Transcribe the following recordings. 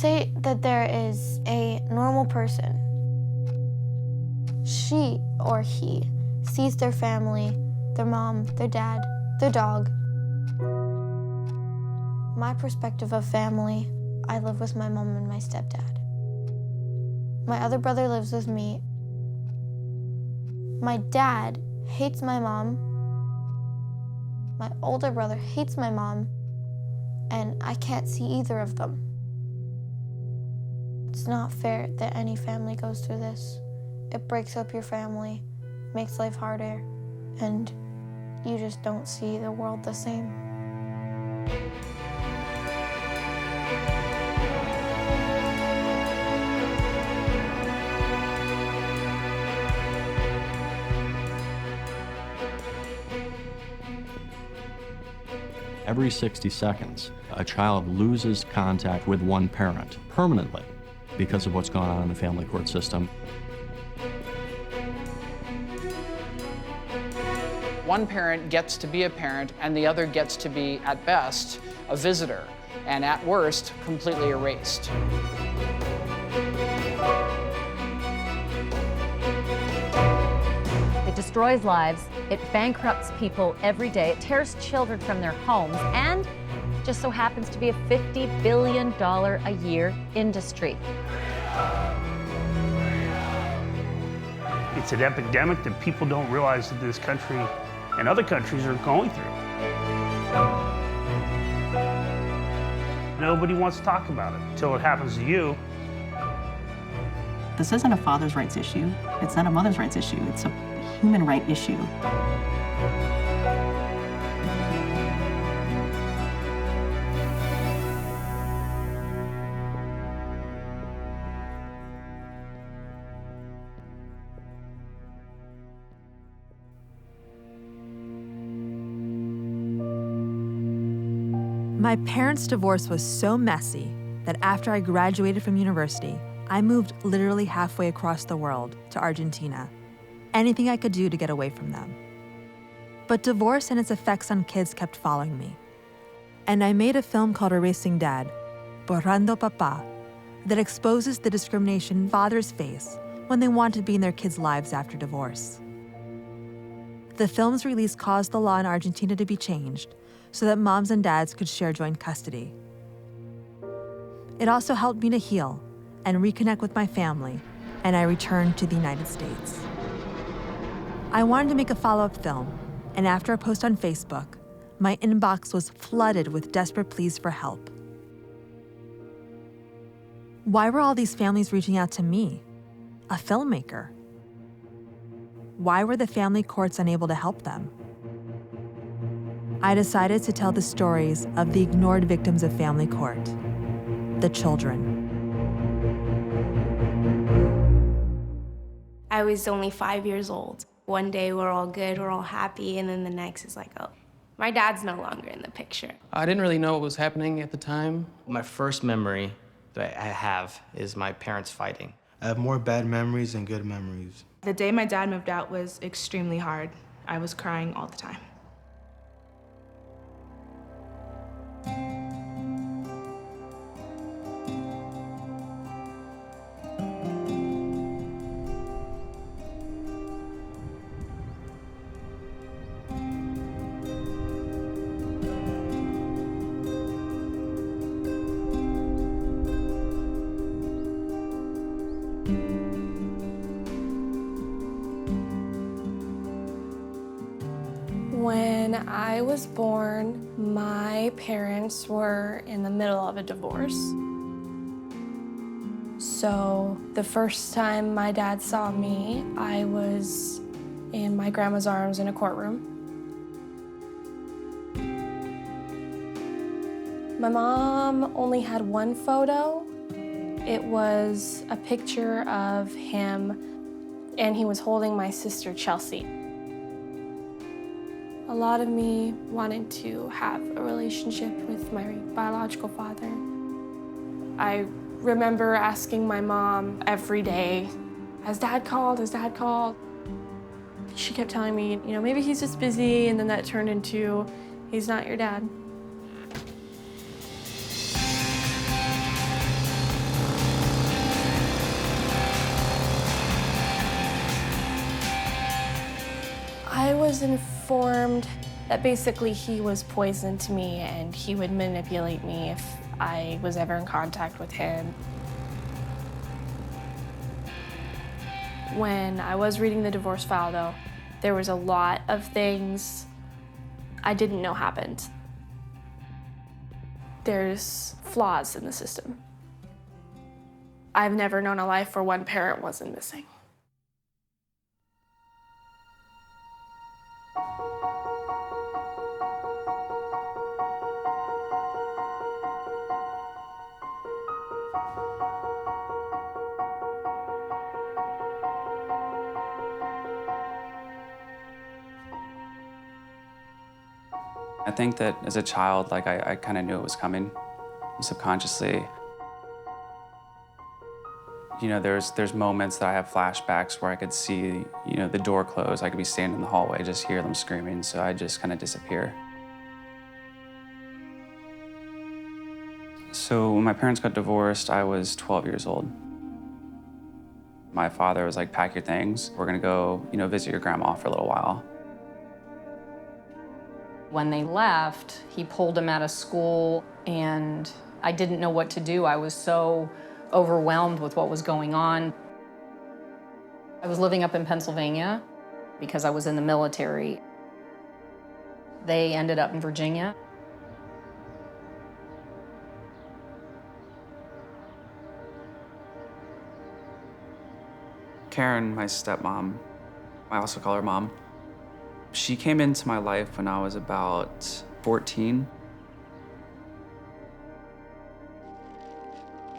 Say that there is a normal person. She or he sees their family, their mom, their dad, their dog. My perspective of family, I live with my mom and my stepdad. My other brother lives with me. My dad hates my mom. My older brother hates my mom, and I can't see either of them. It's not fair that any family goes through this. It breaks up your family, makes life harder, and you just don't see the world the same. Every 60 seconds, a child loses contact with one parent permanently because of what's going on in the family court system. One parent gets to be a parent, and the other gets to be, at best, a visitor, and at worst, completely erased. It destroys lives, it bankrupts people every day, it tears children from their homes, and just so happens to be a $50 billion a year industry. It's an epidemic that people don't realize that this country and other countries are going through. Nobody wants to talk about it until it happens to you. This isn't a father's rights issue. It's not a mother's rights issue. It's a human right issue. My parents' divorce was so messy that after I graduated from university, I moved literally halfway across the world to Argentina. Anything I could do to get away from them. But divorce and its effects on kids kept following me. And I made a film called Erasing Dad, Borrando Papá, that exposes the discrimination fathers face when they want to be in their kids' lives after divorce. The film's release caused the law in Argentina to be changed so that moms and dads could share joint custody. It also helped me to heal and reconnect with my family, and I returned to the United States. I wanted to make a follow-up film, and after a post on Facebook, my inbox was flooded with desperate pleas for help. Why were all these families reaching out to me, a filmmaker? Why were the family courts unable to help them? I decided to tell the stories of the ignored victims of family court, the children. I was only 5 years old. One day we're all good, we're all happy, and then the next is like, oh, my dad's no longer in the picture. I didn't really know what was happening at the time. My first memory that I have is my parents fighting. I have more bad memories than good memories. The day my dad moved out was extremely hard. I was crying all the time. When I was born, my parents were in the middle of a divorce. So the first time my dad saw me, I was in my grandma's arms in a courtroom. My mom only had one photo. It was a picture of him, and he was holding my sister, Chelsea. A lot of me wanted to have a relationship with my biological father. I remember asking my mom every day, has Dad called? Has Dad called? She kept telling me, you know, maybe he's just busy, and then that turned into, he's not your dad. I was informed that basically he was poison to me and he would manipulate me if I was ever in contact with him. When I was reading the divorce file, though, there was a lot of things I didn't know happened. There's flaws in the system. I've never known a life where one parent wasn't missing. I think that as a child, like I kind of knew it was coming subconsciously. You know, there's moments that I have flashbacks where I could see, you know, the door close. I could be standing in the hallway, just hear them screaming, so I just kind of disappear. So when my parents got divorced, I was 12 years old. My father was like, pack your things. We're gonna go, you know, visit your grandma for a little while. When they left, he pulled him out of school, and I didn't know what to do. I was so overwhelmed with what was going on. I was living up in Pennsylvania because I was in the military. They ended up in Virginia. Karen, my stepmom, I also call her mom, she came into my life when I was about 14.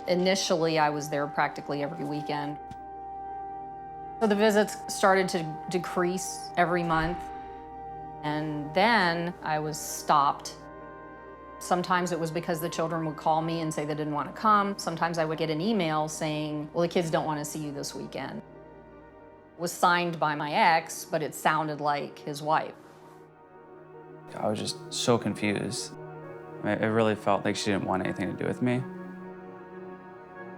Initially, I was there practically every weekend. So the visits started to decrease every month, and then I was stopped. Sometimes it was because the children would call me and say they didn't want to come. Sometimes I would get an email saying, well, the kids don't want to see you this weekend. It was signed by my ex, but it sounded like his wife. I was just so confused. It really felt like she didn't want anything to do with me.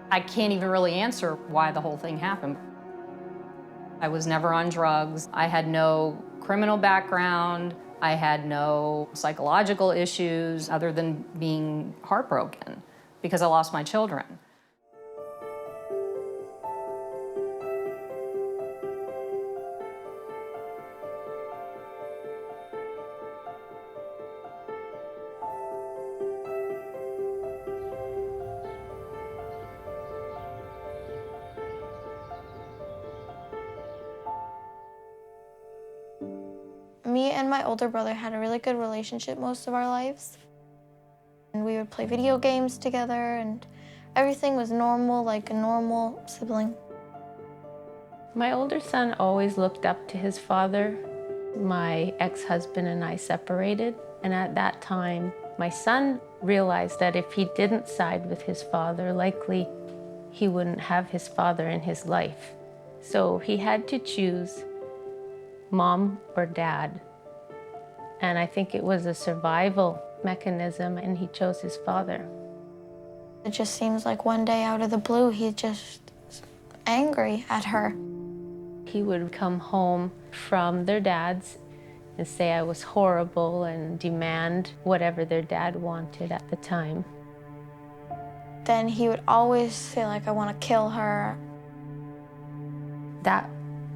I can't even really answer why the whole thing happened. I was never on drugs. I had no criminal background. I had no psychological issues other than being heartbroken because I lost my children. Me and my older brother had a really good relationship most of our lives. And we would play video games together, and everything was normal, like a normal sibling. My older son always looked up to his father. My ex-husband and I separated, and at that time, my son realized that if he didn't side with his father, likely he wouldn't have his father in his life. So he had to choose mom or dad. And I think it was a survival mechanism, and he chose his father. It just seems like one day out of the blue, he's just angry at her. He would come home from their dad's and say I was horrible and demand whatever their dad wanted at the time. Then he would always say, like, I want to kill her. That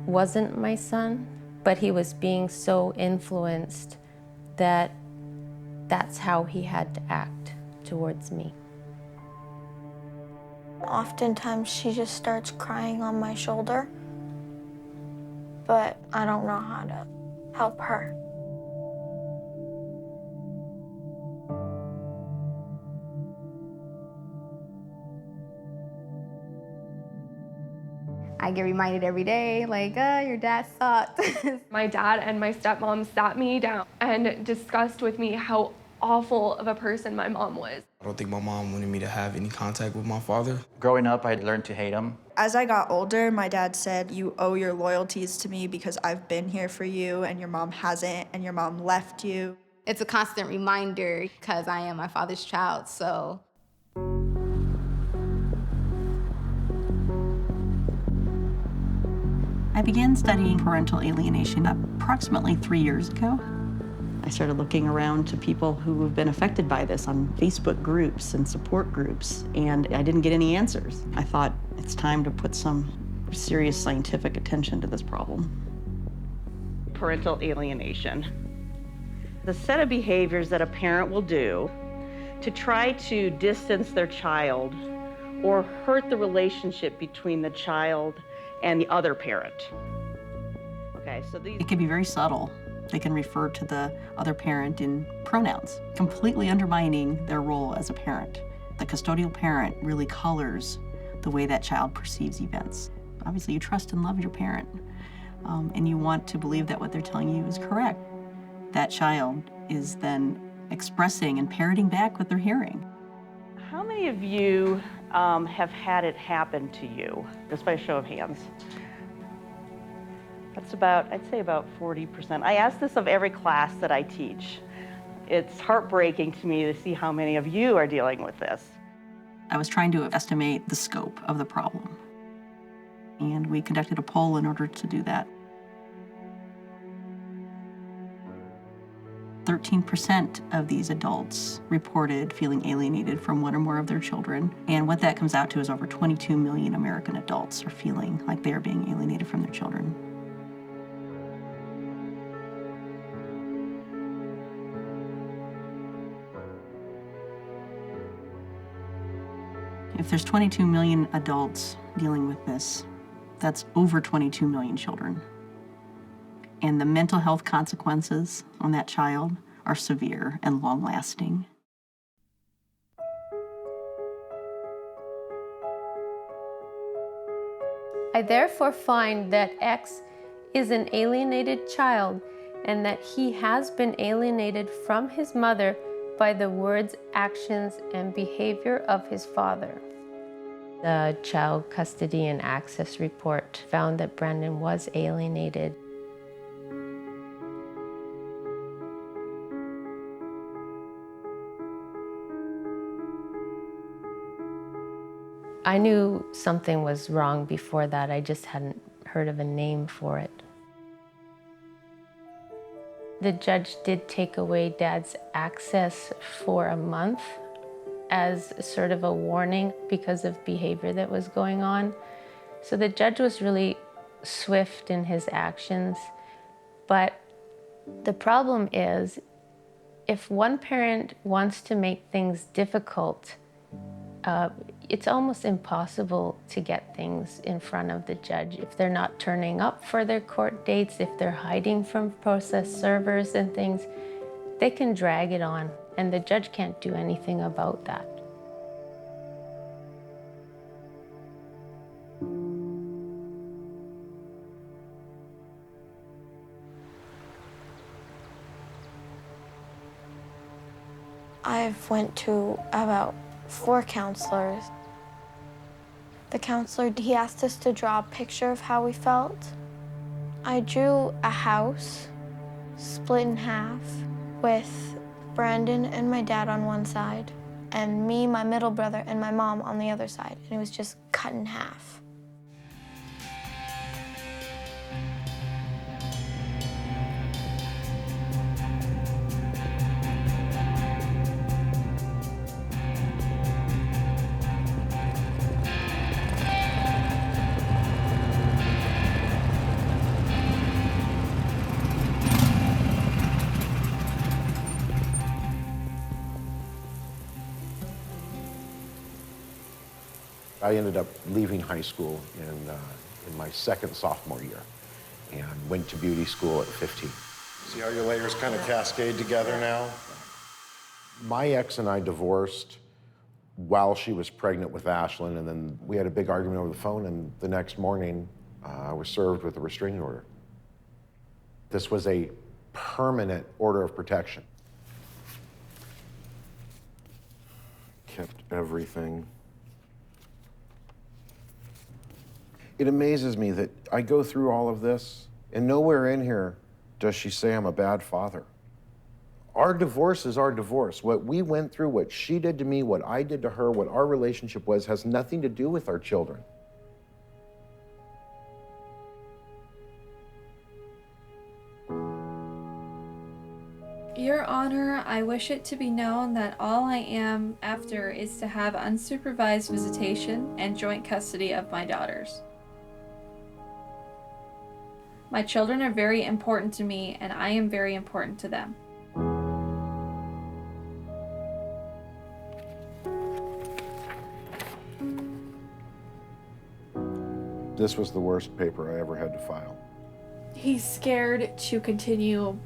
wasn't my son, but he was being so influenced that that's how he had to act towards me. Oftentimes she just starts crying on my shoulder, but I don't know how to help her. I get reminded every day, like, your dad sucked. My dad and my stepmom sat me down and discussed with me how awful of a person my mom was. I don't think my mom wanted me to have any contact with my father. Growing up, I learned to hate him. As I got older, my dad said, you owe your loyalties to me because I've been here for you and your mom hasn't, and your mom left you. It's a constant reminder because I am my father's child, so. I began studying parental alienation approximately 3 years ago. I started looking around to people who have been affected by this on Facebook groups and support groups, and I didn't get any answers. I thought it's time to put some serious scientific attention to this problem. Parental alienation. The set of behaviors that a parent will do to try to distance their child or hurt the relationship between the child and the other parent. Okay, so these... It can be very subtle. They can refer to the other parent in pronouns, completely undermining their role as a parent. The custodial parent really colors the way that child perceives events. Obviously, you trust and love your parent, and you want to believe that what they're telling you is correct. That child is then expressing and parroting back what they're hearing. How many of you have had it happen to you? Just by a show of hands. That's about, I'd say about 40%. I ask this of every class that I teach. It's heartbreaking to me to see how many of you are dealing with this. I was trying to estimate the scope of the problem, and we conducted a poll in order to do that. 13% of these adults reported feeling alienated from one or more of their children, and what that comes out to is over 22 million American adults are feeling like they are being alienated from their children. If there's 22 million adults dealing with this, that's over 22 million children. And the mental health consequences on that child are severe and long-lasting. I therefore find that X is an alienated child and that he has been alienated from his mother by the words, actions, and behavior of his father. The Child Custody and Access Report found that Brandon was alienated. I knew something was wrong before that. I just hadn't heard of a name for it. The judge did take away Dad's access for a month as sort of a warning because of behavior that was going on. So the judge was really swift in his actions. But the problem is, if one parent wants to make things difficult, it's almost impossible to get things in front of the judge. If they're not turning up for their court dates, if they're hiding from process servers and things, they can drag it on, and the judge can't do anything about that. I've went to about 4 counselors. The counselor, he asked us to draw a picture of how we felt. I drew a house split in half with Brandon and my dad on one side, and me, my middle brother, and my mom on the other side, and it was just cut in half. I ended up leaving high school in my second sophomore year and went to beauty school at 15. See how your layers kind of cascade together now? My ex and I divorced while she was pregnant with Ashlyn, and then we had a big argument over the phone, and the next morning I was served with a restraining order. This was a permanent order of protection. Kept everything. It amazes me that I go through all of this, and nowhere in here does she say I'm a bad father. Our divorce is our divorce. What we went through, what she did to me, what I did to her, what our relationship was, has nothing to do with our children. Your Honor, I wish it to be known that all I am after is to have unsupervised visitation and joint custody of my daughters. My children are very important to me, and I am very important to them. This was the worst paper I ever had to file. He's scared to continue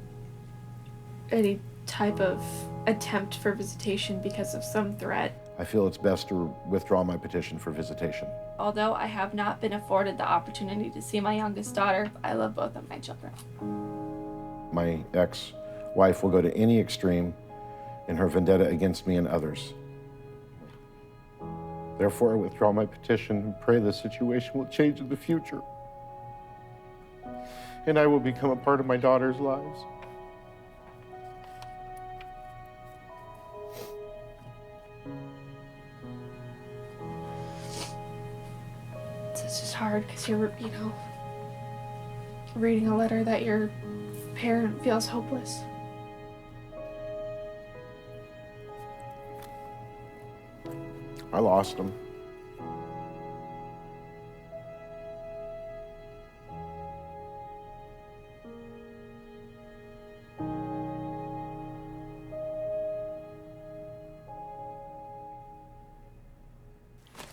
any type of attempt for visitation because of some threat. I feel it's best to withdraw my petition for visitation. Although I have not been afforded the opportunity to see my youngest daughter, I love both of my children. My ex-wife will go to any extreme in her vendetta against me and others. Therefore, I withdraw my petition and pray the situation will change in the future. And I will become a part of my daughter's lives. It's just hard because you're, reading a letter that your parent feels hopeless. I lost him.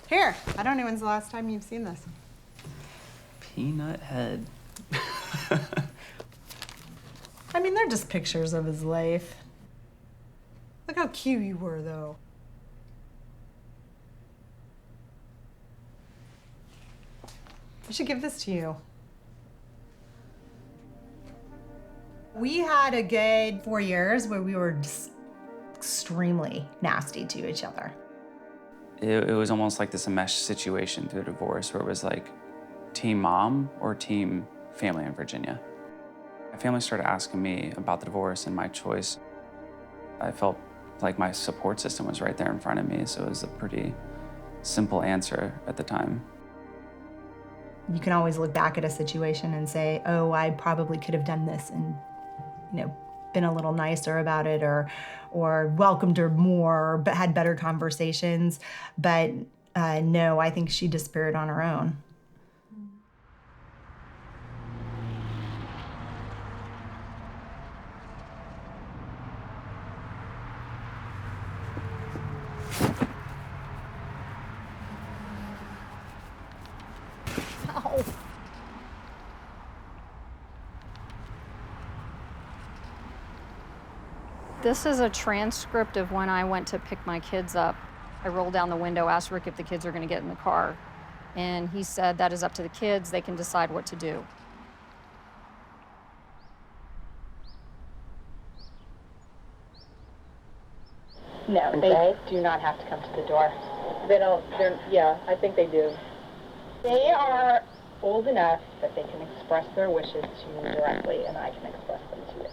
Here, I don't know when's the last time you've seen this. Peanut head. I mean, they're just pictures of his life. Look how cute you were, though. I should give this to you. We had a good 4 years where we were just extremely nasty to each other. It was almost like this enmeshed situation through a divorce where it was like team mom or team family in Virginia. My family started asking me about the divorce and my choice. I felt like my support system was right there in front of me, so it was a pretty simple answer at the time. You can always look back at a situation and say, oh, I probably could have done this and, been a little nicer about it or welcomed her more, but had better conversations. But no, I think she despaired on her own. Ow. This is a transcript of when I went to pick my kids up. I rolled down the window, asked Rick if the kids are going to get in the car. And he said, that is up to the kids. They can decide what to do. No, they do not have to come to the door. They don't, yeah, I think they do. They are old enough that they can express their wishes to me directly, and I can express them to you.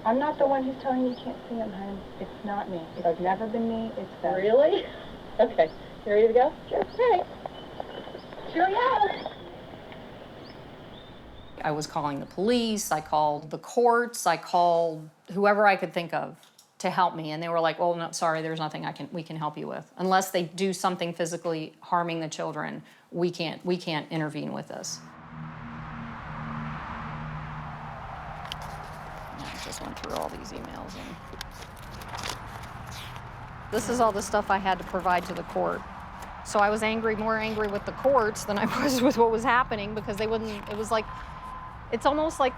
I'm not the one who's telling you can't see them, hon. It's not me. It's never been me. It's them. Really? Okay. You ready to go? Sure. All right. Cheerio. I was calling the police, I called the courts, I called whoever I could think of to help me, and they were like, "Oh, no, sorry, there's nothing we can help you with. Unless they do something physically harming the children, we can't intervene with this." I just went through all these emails, and this is all the stuff I had to provide to the court. So I was more angry with the courts than I was with what was happening, because they wouldn't, it was like, it's almost like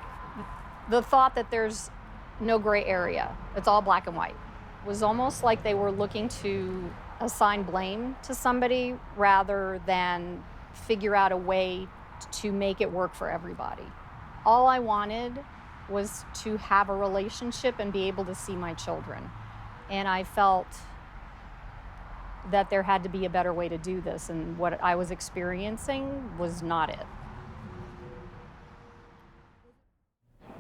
the thought that there's no gray area. It's all black and white. It was almost like they were looking to assign blame to somebody rather than figure out a way to make it work for everybody. All I wanted was to have a relationship and be able to see my children. And I felt that there had to be a better way to do this, and what I was experiencing was not it.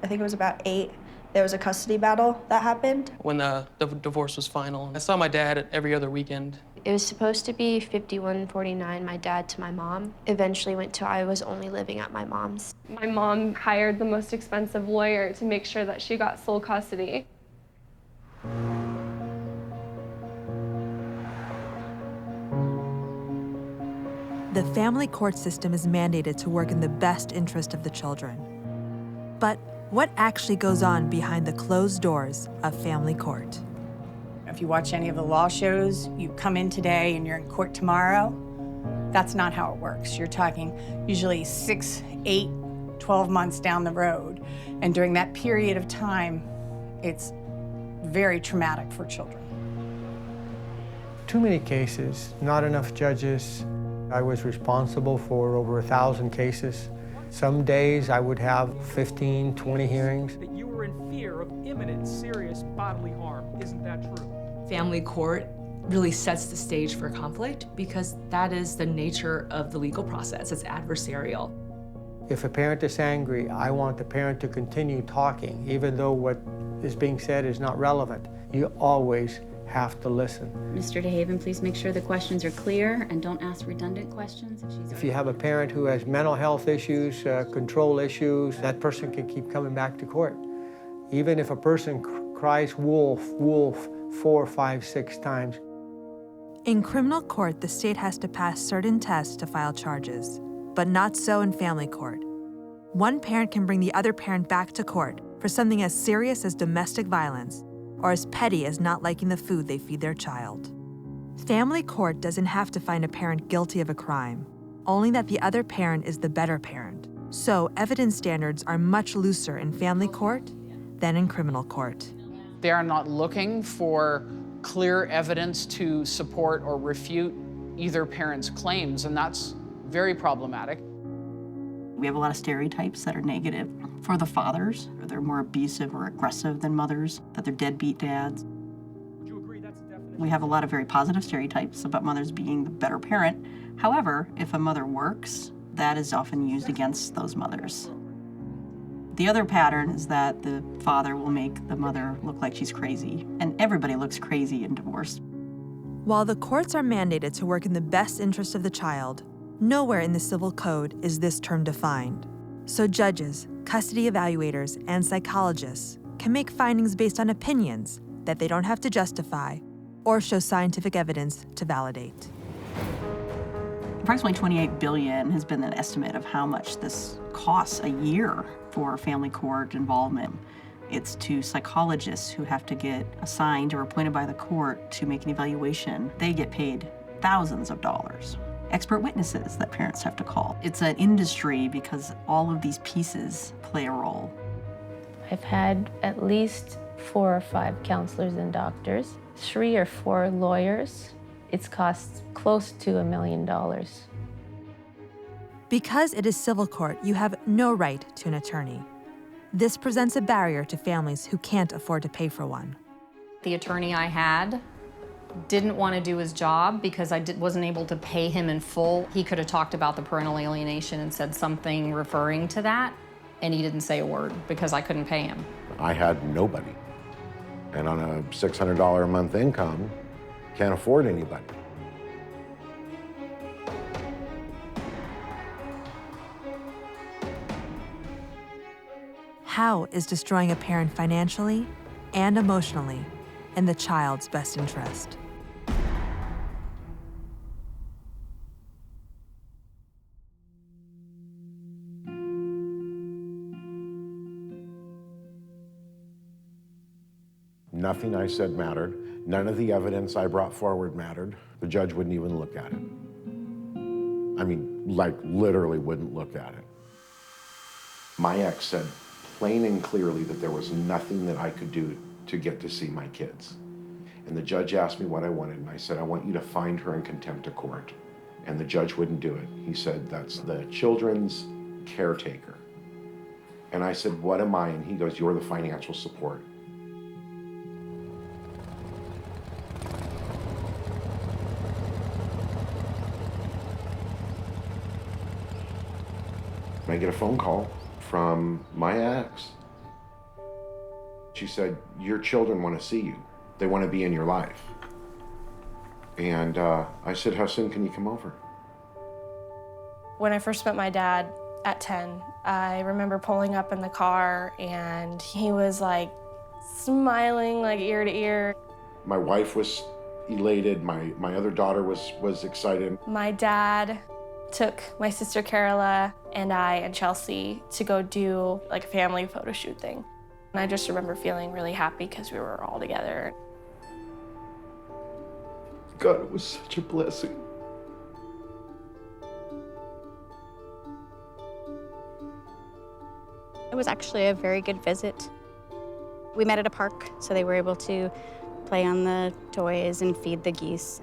I think it was about 8. There was a custody battle that happened. When the divorce was final, I saw my dad every other weekend. It was supposed to be 51-49, my dad to my mom. Eventually went to I was only living at my mom's. My mom hired the most expensive lawyer to make sure that she got sole custody. The family court system is mandated to work in the best interest of the children. But what actually goes on behind the closed doors of family court? If you watch any of the law shows, you come in today and you're in court tomorrow. That's not how it works. You're talking usually 6, 8, 12 months down the road. And during that period of time, it's very traumatic for children. Too many cases, not enough judges. I was responsible for over 1,000 cases. Some days I would have 15, 20 hearings. That you were in fear of imminent, serious bodily harm. Isn't that true? Family court really sets the stage for conflict because that is the nature of the legal process. It's adversarial. If a parent is angry, I want the parent to continue talking, even though what is being said is not relevant. You always have to listen. Mr. DeHaven, please make sure the questions are clear and don't ask redundant questions. If you have a parent who has mental health issues, control issues, that person can keep coming back to court. Even if a person cries wolf, wolf 4, 5, 6 times. In criminal court, the state has to pass certain tests to file charges, but not so in family court. One parent can bring the other parent back to court for something as serious as domestic violence or as petty as not liking the food they feed their child. Family court doesn't have to find a parent guilty of a crime, only that the other parent is the better parent. So evidence standards are much looser in family court than in criminal court. They are not looking for clear evidence to support or refute either parent's claims, and that's very problematic. We have a lot of stereotypes that are negative for the fathers. They're more abusive or aggressive than mothers, that they're deadbeat dads. Would you agree that's a definition? We have a lot of very positive stereotypes about mothers being the better parent. However, if a mother works, that is often used against those mothers. The other pattern is that the father will make the mother look like she's crazy, and everybody looks crazy in divorce. While the courts are mandated to work in the best interest of the child, nowhere in the civil code is this term defined. So judges, custody evaluators, and psychologists can make findings based on opinions that they don't have to justify or show scientific evidence to validate. Approximately $28 billion has been an estimate of how much this costs a year for family court involvement. It's to psychologists who have to get assigned or appointed by the court to make an evaluation. They get paid thousands of dollars. Expert witnesses that parents have to call. It's an industry because all of these pieces play a role. I've had at least 4 or 5 counselors and doctors, 3 or 4 lawyers. It's cost close to $1 million. Because it is civil court, you have no right to an attorney. This presents a barrier to families who can't afford to pay for one. The attorney I had didn't want to do his job because I wasn't able to pay him in full. He could have talked about the parental alienation and said something referring to that, and he didn't say a word because I couldn't pay him. I had nobody. And on a $600 a month income, can't afford anybody. How is destroying a parent financially and emotionally in the child's best interest? Nothing I said mattered. None of the evidence I brought forward mattered. The judge wouldn't even look at it. I mean, like literally wouldn't look at it. My ex said plain and clearly that there was nothing that I could do to get to see my kids. And the judge asked me what I wanted, and I said, I want you to find her in contempt of court. And the judge wouldn't do it. He said, that's the children's caretaker. And I said, what am I? And he goes, you're the financial support. I get a phone call from my ex. She said, your children want to see you. They want to be in your life. And I said, how soon can you come over? When I first met my dad at 10, I remember pulling up in the car and he was like smiling like ear to ear. My wife was elated. My other daughter was excited. My dad took my sister Carola and I and Chelsea to go do like a family photo shoot thing. And I just remember feeling really happy because we were all together. God, it was such a blessing. It was actually a very good visit. We met at a park, so they were able to play on the toys and feed the geese.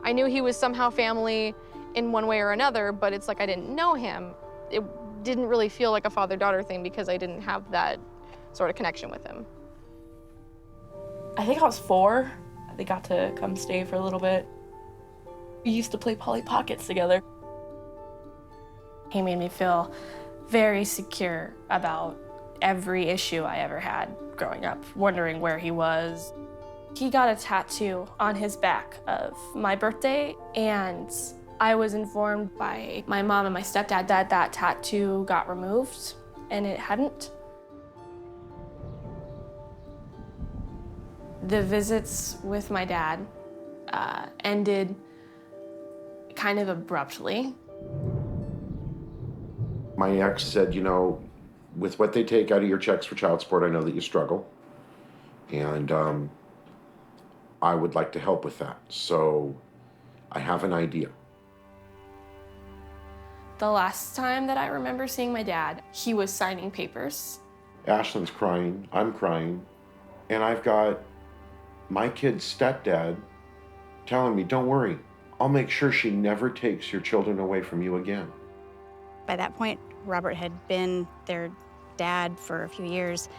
I knew he was somehow family in one way or another, but it's like I didn't know him. It didn't really feel like a father-daughter thing because I didn't have that sort of connection with him. I think I was 4. They got to come stay for a little bit. We used to play Polly Pockets together. He made me feel very secure about every issue I ever had growing up, wondering where he was. He got a tattoo on his back of my birthday, and I was informed by my mom and my stepdad that that tattoo got removed, and it hadn't. The visits with my dad ended kind of abruptly. My ex said, you know, with what they take out of your checks for child support, I know that you struggle. And I would like to help with that. So I have an idea. The last time that I remember seeing my dad, he was signing papers. Ashlyn's crying, I'm crying, and I've got my kid's stepdad telling me, don't worry, I'll make sure she never takes your children away from you again. By that point, Robert had been their dad for a few years.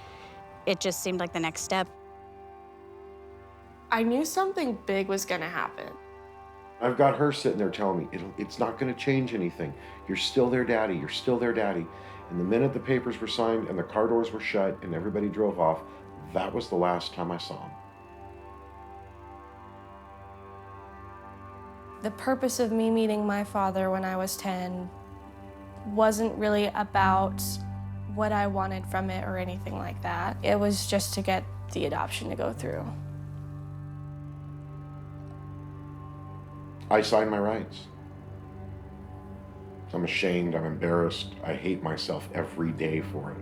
It just seemed like the next step. I knew something big was gonna happen. I've got her sitting there telling me, it's not gonna change anything. You're still their daddy, you're still their daddy. And the minute the papers were signed and the car doors were shut and everybody drove off, that was the last time I saw him. The purpose of me meeting my father when I was 10 wasn't really about what I wanted from it or anything like that. It was just to get the adoption to go through. I signed my rights. I'm ashamed, I'm embarrassed, I hate myself every day for it.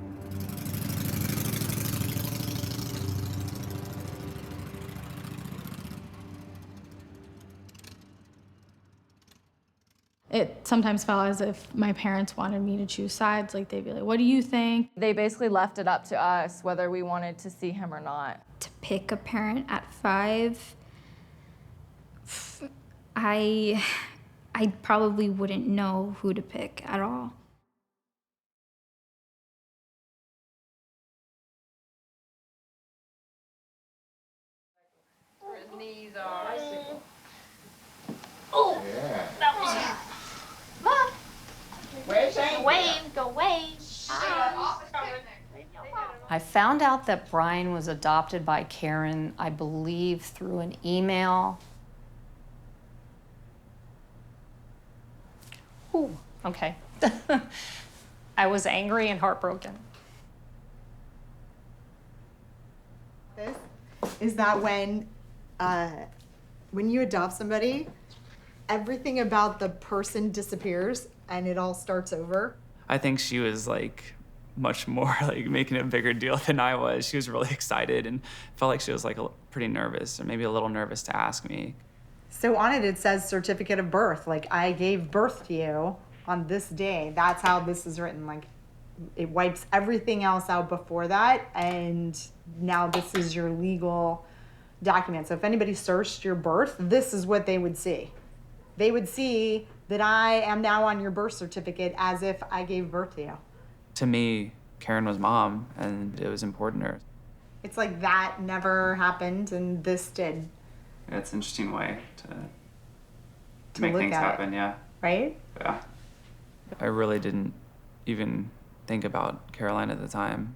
It sometimes felt as if my parents wanted me to choose sides. Like, they'd be like, what do you think? They basically left it up to us whether we wanted to see him or not. To pick a parent at 5, I probably wouldn't know who to pick at all. His knees are. Oh, yeah. That was Mom. Go wave. I found out that Brian was adopted by Karen, I believe, through an email. Ooh, okay. I was angry and heartbroken. Is that when you adopt somebody, everything about the person disappears and it all starts over? I think she was like much more like making a bigger deal than I was. She was really excited and felt like she was like pretty nervous, or maybe a little nervous to ask me. So on it says certificate of birth. Like, I gave birth to you on this day. That's how this is written. Like, it wipes everything else out before that, and now this is your legal document. So if anybody searched your birth, this is what they would see. They would see that I am now on your birth certificate as if I gave birth to you. To me, Karen was mom, and it was important to her. It's like that never happened, and this did. It's an interesting way to make things happen, yeah. Right? Yeah. I really didn't even think about Caroline at the time.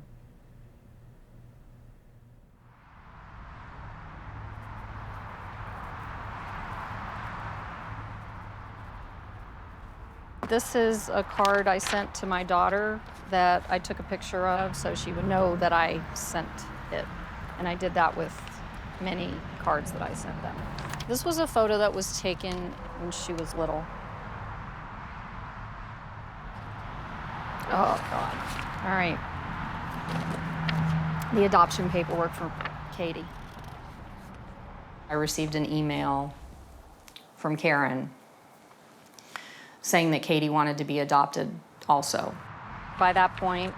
This is a card I sent to my daughter that I took a picture of so she would know that I sent it. And I did that with many cards that I sent them. This was a photo that was taken when she was little. Oh, God. All right. The adoption paperwork for Katie. I received an email from Karen saying that Katie wanted to be adopted also. By that point,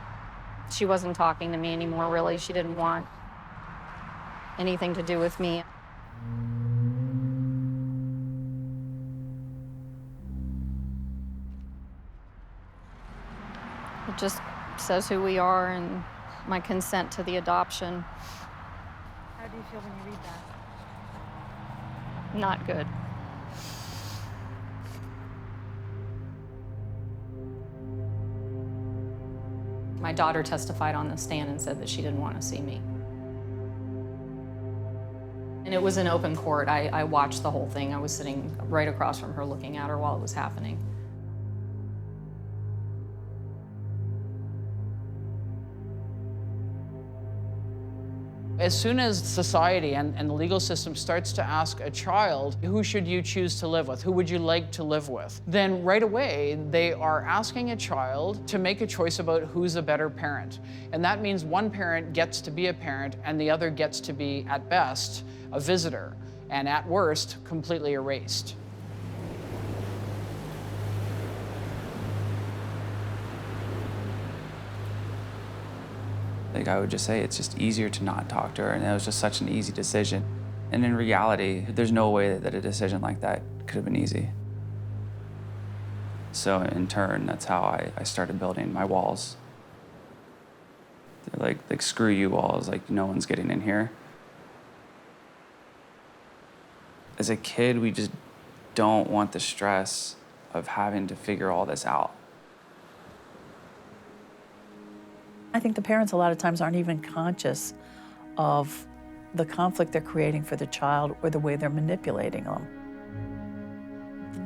she wasn't talking to me anymore, really. She didn't want anything to do with me. It just says who we are and my consent to the adoption. How do you feel when you read that? Not good. My daughter testified on the stand and said that she didn't want to see me. And it was in open court. I watched the whole thing. I was sitting right across from her looking at her while it was happening. As soon as society and the legal system starts to ask a child, who should you choose to live with? Who would you like to live with? Then right away, they are asking a child to make a choice about who's a better parent. And that means one parent gets to be a parent and the other gets to be, at best, a visitor, and at worst, completely erased. Like I would just say, it's just easier to not talk to her, and it was just such an easy decision. And in reality, there's no way that a decision like that could have been easy. So in turn, that's how I started building my walls. They're like screw you walls, like no one's getting in here. As a kid, we just don't want the stress of having to figure all this out. I think the parents a lot of times aren't even conscious of the conflict they're creating for the child or the way they're manipulating them.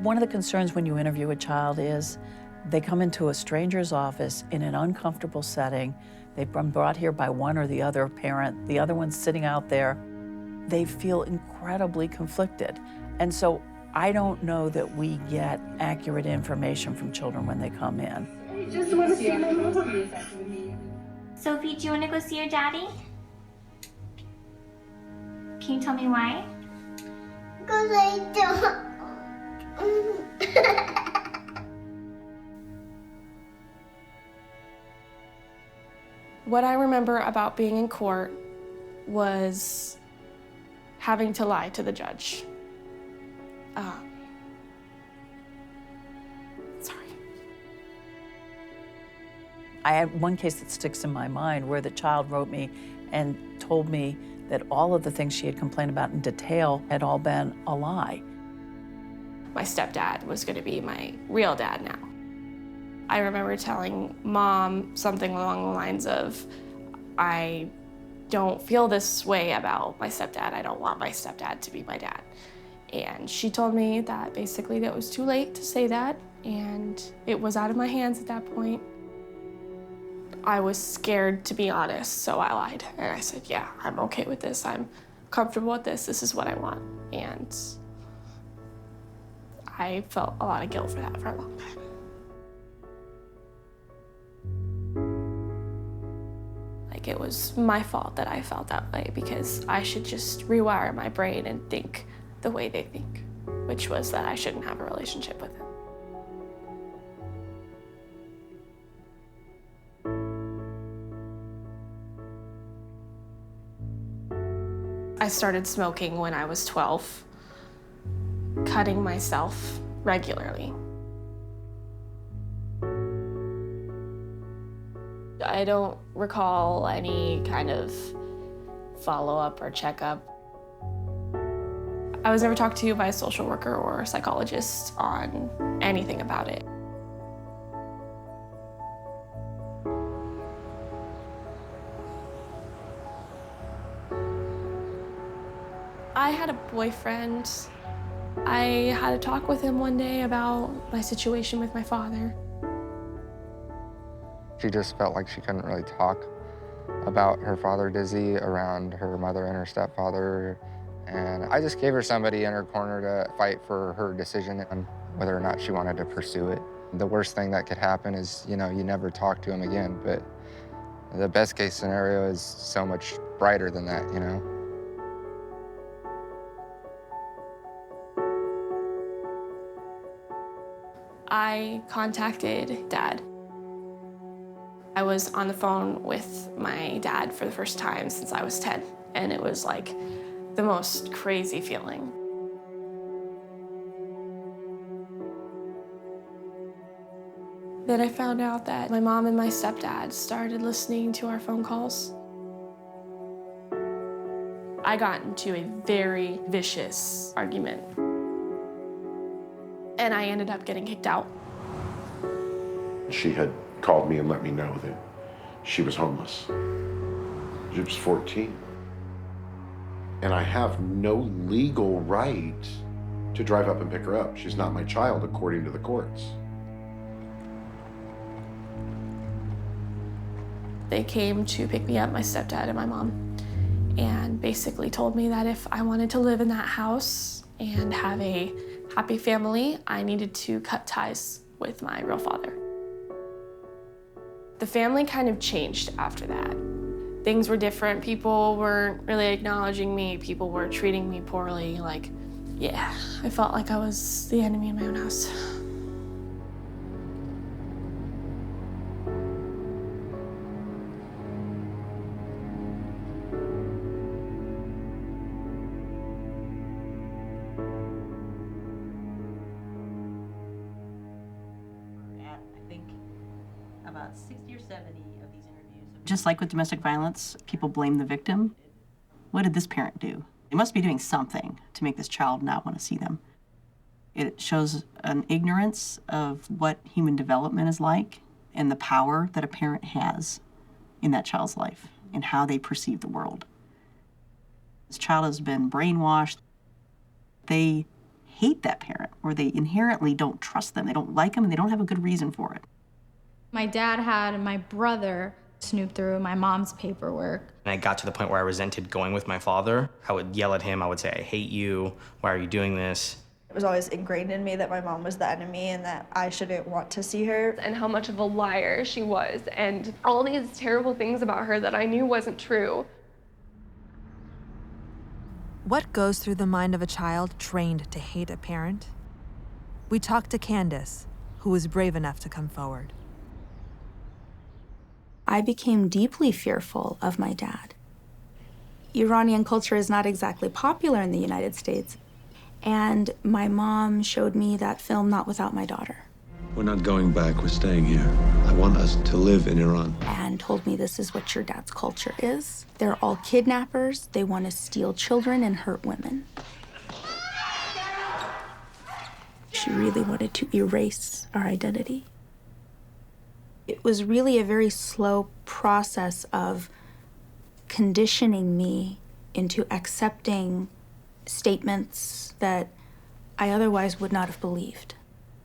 One of the concerns when you interview a child is they come into a stranger's office in an uncomfortable setting. They've been brought here by one or the other parent. The other one's sitting out there. They feel incredibly conflicted. And so I don't know that we get accurate information from children when they come in. I just want to see my mom. Sophie, do you want to go see your daddy? Can you tell me why? Because I don't. What I remember about being in court was having to lie to the judge. I had one case that sticks in my mind where the child wrote me and told me that all of the things she had complained about in detail had all been a lie. My stepdad was going to be my real dad now. I remember telling Mom something along the lines of, I don't feel this way about my stepdad. I don't want my stepdad to be my dad. And she told me that basically that was too late to say that, and it was out of my hands at that point. I was scared, to be honest, so I lied. And I said, yeah, I'm okay with this. I'm comfortable with this. This is what I want. And I felt a lot of guilt for that for a long time. Like it was my fault that I felt that way because I should just rewire my brain and think the way they think, which was that I shouldn't have a relationship with him. I started smoking when I was 12, cutting myself regularly. I don't recall any kind of follow-up or checkup. I was never talked to by a social worker or a psychologist on anything about it. I had a boyfriend I had a talk with him one day about my situation with my father. She just felt like she couldn't really talk about her father, Dizzy, around her mother and her stepfather. And I just gave her somebody in her corner to fight for her decision on whether or not she wanted to pursue it. The worst thing that could happen is, you never talk to him again, but the best case scenario is so much brighter than that, I contacted Dad. I was on the phone with my dad for the first time since I was 10, and it was like the most crazy feeling. Then I found out that my mom and my stepdad started listening to our phone calls. I got into a very vicious argument, and I ended up getting kicked out. She had called me and let me know that she was homeless. She was 14. And I have no legal right to drive up and pick her up. She's not my child according to the courts. They came to pick me up, my stepdad and my mom, and basically told me that if I wanted to live in that house and have a happy family, I needed to cut ties with my real father. The family kind of changed after that. Things were different. People weren't really acknowledging me. People were treating me poorly. I felt like I was the enemy in my own house. About 60 or 70 of these interviews. Just like with domestic violence, people blame the victim. What did this parent do? They must be doing something to make this child not want to see them. It shows an ignorance of what human development is like and the power that a parent has in that child's life and how they perceive the world. This child has been brainwashed. They hate that parent, or they inherently don't trust them. They don't like them, and they don't have a good reason for it. My dad had my brother snoop through my mom's paperwork. And I got to the point where I resented going with my father. I would yell at him. I would say, I hate you. Why are you doing this? It was always ingrained in me that my mom was the enemy and that I shouldn't want to see her. And how much of a liar she was, and all these terrible things about her that I knew wasn't true. What goes through the mind of a child trained to hate a parent? We talked to Candace, who was brave enough to come forward. I became deeply fearful of my dad. Iranian culture is not exactly popular in the United States, and my mom showed me that film Not Without My Daughter. We're not going back, we're staying here. I want us to live in Iran. And told me this is what your dad's culture is. They're all kidnappers, they want to steal children and hurt women. She really wanted to erase our identity. It was really a very slow process of conditioning me into accepting statements that I otherwise would not have believed.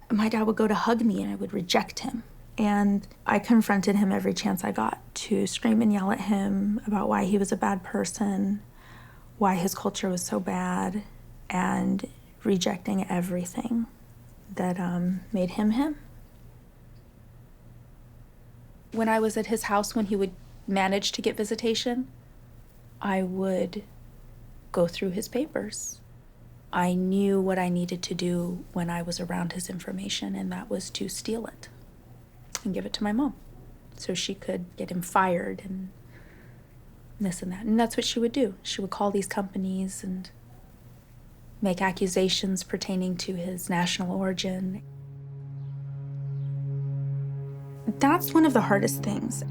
My dad would go to hug me and I would reject him. And I confronted him every chance I got to scream and yell at him about why he was a bad person, why his culture was so bad, and rejecting everything that made him him. When I was at his house, when he would manage to get visitation, I would go through his papers. I knew what I needed to do when I was around his information, and that was to steal it and give it to my mom so she could get him fired and this and that. And that's what she would do. She would call these companies and make accusations pertaining to his national origin. That's one of the hardest things,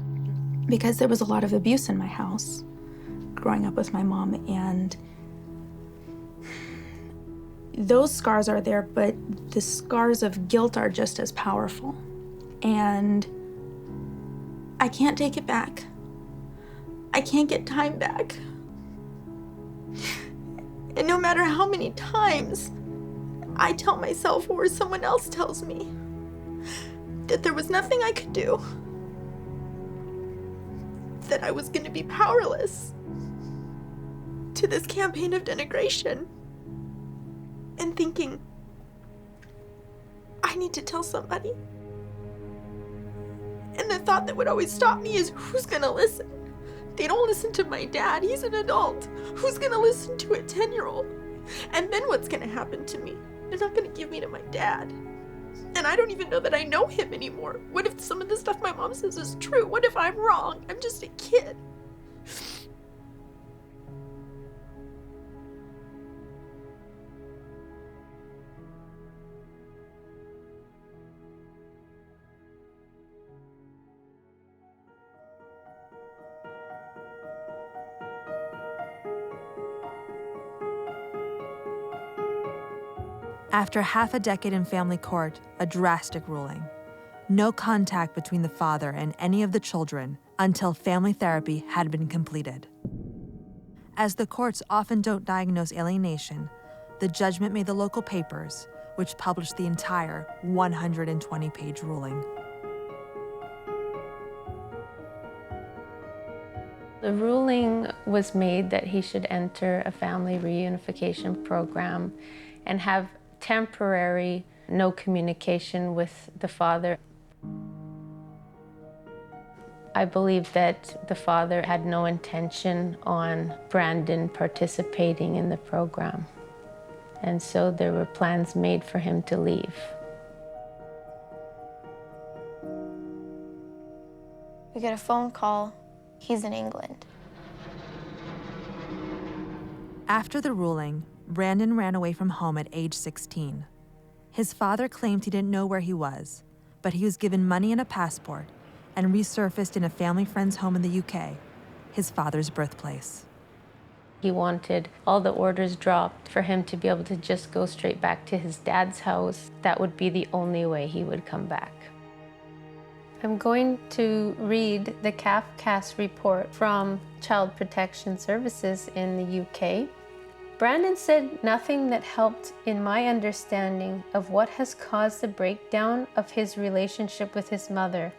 because there was a lot of abuse in my house growing up with my mom, and those scars are there, but the scars of guilt are just as powerful. And I can't take it back. I can't get time back. And no matter how many times I tell myself, or someone else tells me, that there was nothing I could do, that I was going to be powerless to this campaign of denigration, and thinking, I need to tell somebody. And the thought that would always stop me is, who's going to listen? They don't listen to my dad. He's an adult. Who's going to listen to a 10-year-old? And then what's going to happen to me? They're not going to give me to my dad. And I don't even know that I know him anymore. What if some of the stuff my mom says is true? What if I'm wrong? I'm just a kid. After half a decade in family court, a drastic ruling. No contact between the father and any of the children until family therapy had been completed. As the courts often don't diagnose alienation, the judgment made the local papers, which published the entire 120-page ruling. The ruling was made that he should enter a family reunification program and have temporary no communication with the father. I believe that the father had no intention on Brandon participating in the program. And so there were plans made for him to leave. We get a phone call. He's in England. After the ruling, Brandon ran away from home at age 16. His father claimed he didn't know where he was, but he was given money and a passport and resurfaced in a family friend's home in the UK, his father's birthplace. He wanted all the orders dropped for him to be able to just go straight back to his dad's house. That would be the only way he would come back. I'm going to read the CAFCAS report from Child Protection Services in the UK. Brandon said nothing that helped in my understanding of what has caused the breakdown of his relationship with his mother.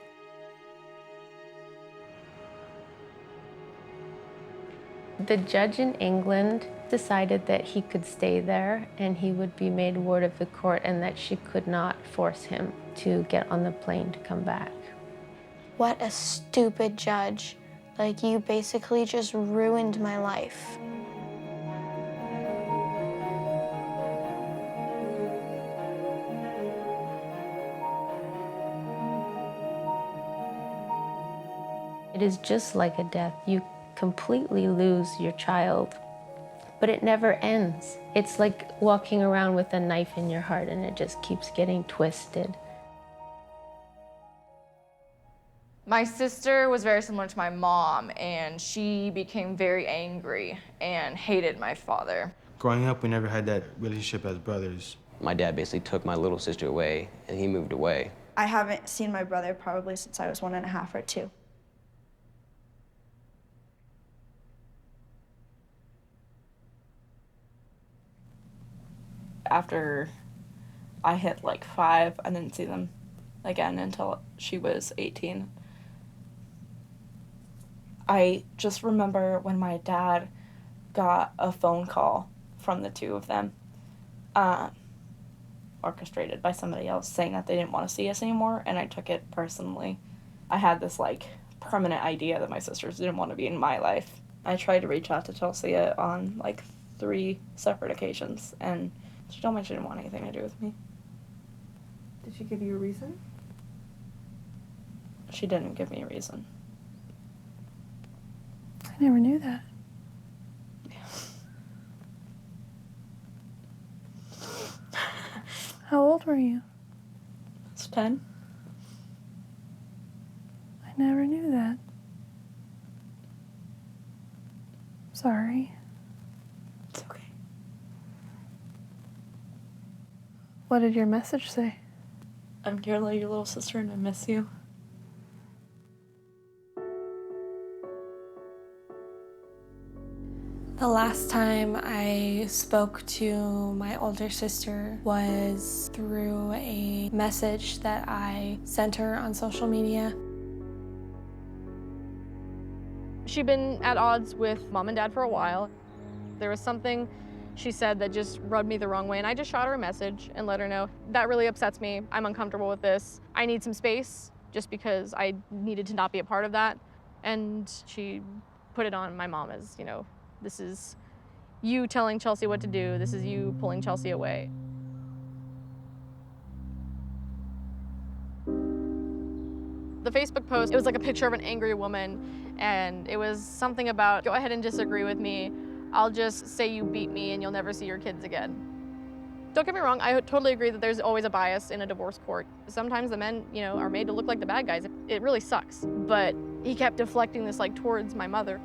The judge in England decided that he could stay there and he would be made ward of the court and that she could not force him to get on the plane to come back. What a stupid judge. Like, you basically just ruined my life. It is just like a death. You completely lose your child, but it never ends. It's like walking around with a knife in your heart and it just keeps getting twisted. My sister was very similar to my mom, and she became very angry and hated my father. Growing up, we never had that relationship as brothers. My dad basically took my little sister away, and he moved away. I haven't seen my brother probably since I was 1.5 or 2. After I hit like 5, I didn't see them again until she was 18. I just remember when my dad got a phone call from the two of them, orchestrated by somebody else, saying that they didn't want to see us anymore, and I took it personally. I had this like permanent idea that my sisters didn't want to be in my life. I tried to reach out to Chelsea on like 3 separate occasions, and she told me she didn't want anything to do with me. Did she give you a reason? She didn't give me a reason. I never knew that. How old were you? It's 10. I never knew that. Sorry. It's okay. What did your message say? I'm Carla, your little sister, and I miss you. The last time I spoke to my older sister was through a message that I sent her on social media. She'd been at odds with mom and dad for a while. There was something she said that just rubbed me the wrong way, and I just shot her a message and let her know, that really upsets me. I'm uncomfortable with this. I need some space, just because I needed to not be a part of that. And she put it on my mom as, you know, this is you telling Chelsea what to do. This is you pulling Chelsea away. The Facebook post, it was like a picture of an angry woman, and it was something about, go ahead and disagree with me. I'll just say you beat me and you'll never see your kids again. Don't get me wrong, I totally agree that there's always a bias in a divorce court. Sometimes the men, you know, are made to look like the bad guys. It really sucks. But he kept deflecting this like towards my mother.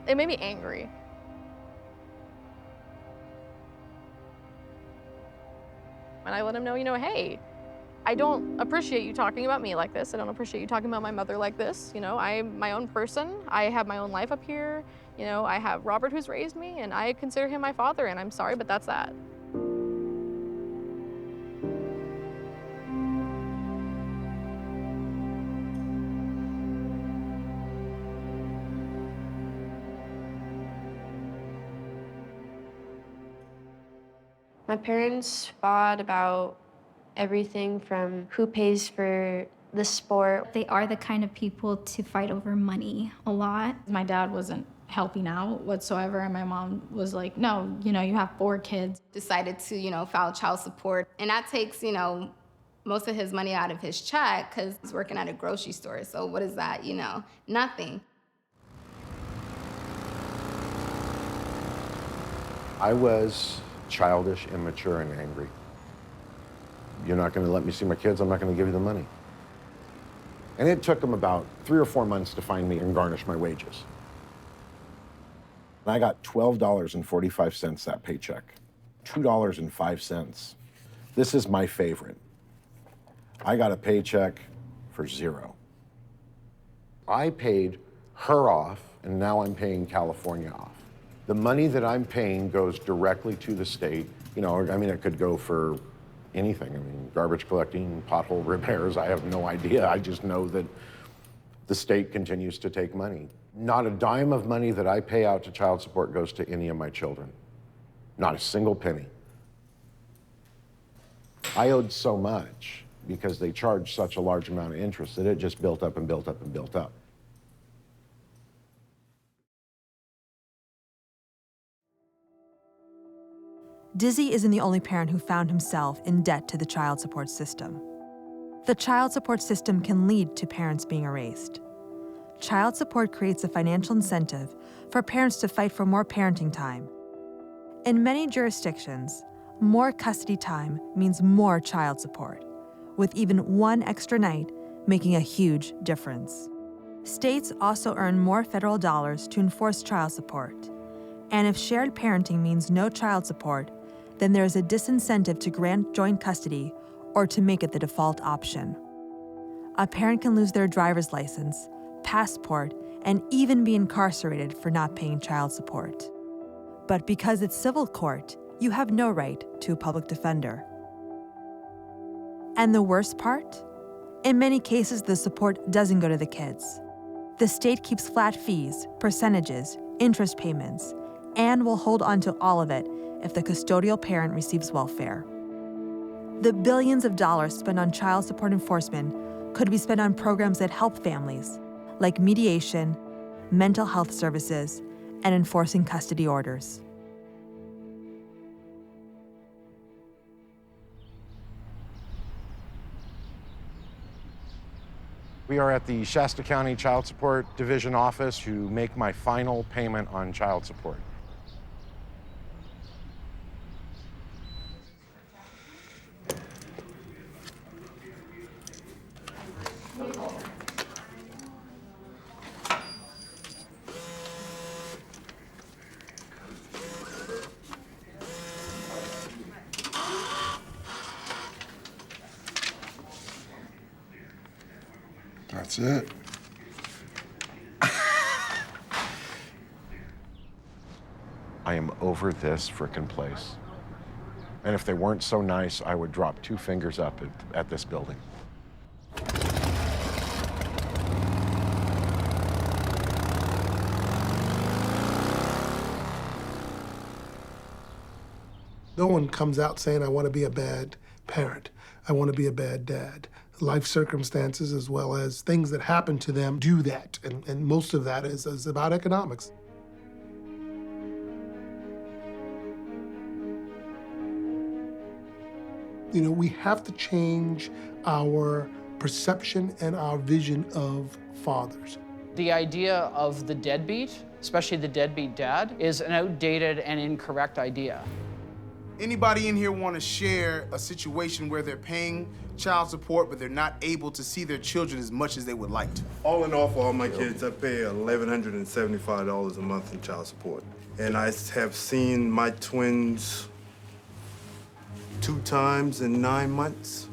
It made me angry. And I let him know, you know, hey, I don't appreciate you talking about me like this. I don't appreciate you talking about my mother like this. You know, I'm my own person. I have my own life up here. You know, I have Robert who's raised me, and I consider him my father, and I'm sorry, but that's that. My parents fought about everything from who pays for the sport. They are the kind of people to fight over money a lot. My dad wasn't helping out whatsoever, and my mom was like, no, you know, you have 4 kids. Decided to, you know, file child support, and that takes, you know, most of his money out of his check because he's working at a grocery store. So what is that, you know? Nothing. I was childish, immature, and angry. You're not going to let me see my kids, I'm not going to give you the money. And it took them about 3 or 4 months to find me and garnish my wages. And I got $12.45 that paycheck, $2.05. This is my favorite. I got a paycheck for 0. I paid her off, and now I'm paying California off. The money that I'm paying goes directly to the state. You know, I mean, it could go for anything. I mean, garbage collecting, pothole repairs, I have no idea. I just know that the state continues to take money. Not a dime of money that I pay out to child support goes to any of my children. Not a single penny. I owed so much because they charged such a large amount of interest that it just built up and built up and built up. Dizzy isn't the only parent who found himself in debt to the child support system. The child support system can lead to parents being erased. Child support creates a financial incentive for parents to fight for more parenting time. In many jurisdictions, more custody time means more child support, with even 1 extra night making a huge difference. States also earn more federal dollars to enforce child support. And if shared parenting means no child support, then there is a disincentive to grant joint custody or to make it the default option. A parent can lose their driver's license, passport, and even be incarcerated for not paying child support. But because it's civil court, you have no right to a public defender. And the worst part? In many cases, the support doesn't go to the kids. The state keeps flat fees, percentages, interest payments, and will hold on to all of it if the custodial parent receives welfare. The billions of dollars spent on child support enforcement could be spent on programs that help families, like mediation, mental health services, and enforcing custody orders. We are at the Shasta County Child Support Division office to make my final payment on child support. That's it. I am over this frickin' place. And if they weren't so nice, I would drop 2 fingers up at this building. No one comes out saying, I want to be a bad parent. I want to be a bad dad. Life circumstances, as well as things that happen to them, do that. And most of that is about economics. You know, we have to change our perception and our vision of fathers. The idea of the deadbeat, especially the deadbeat dad, is an outdated and incorrect idea. Anybody in here want to share a situation where they're paying child support, but they're not able to see their children as much as they would like to? All in all, for all my kids, I pay $1,175 a month in child support. And I have seen my twins 2 times in 9 months.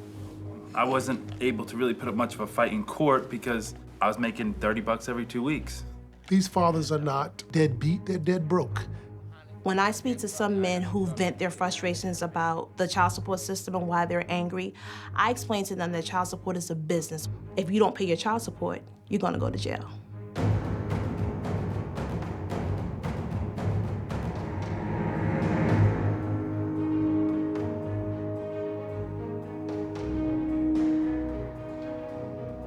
I wasn't able to really put up much of a fight in court because I was making $30 every 2 weeks. These fathers are not deadbeat, they're dead broke. When I speak to some men who vent their frustrations about the child support system and why they're angry, I explain to them that child support is a business. If you don't pay your child support, you're gonna go to jail.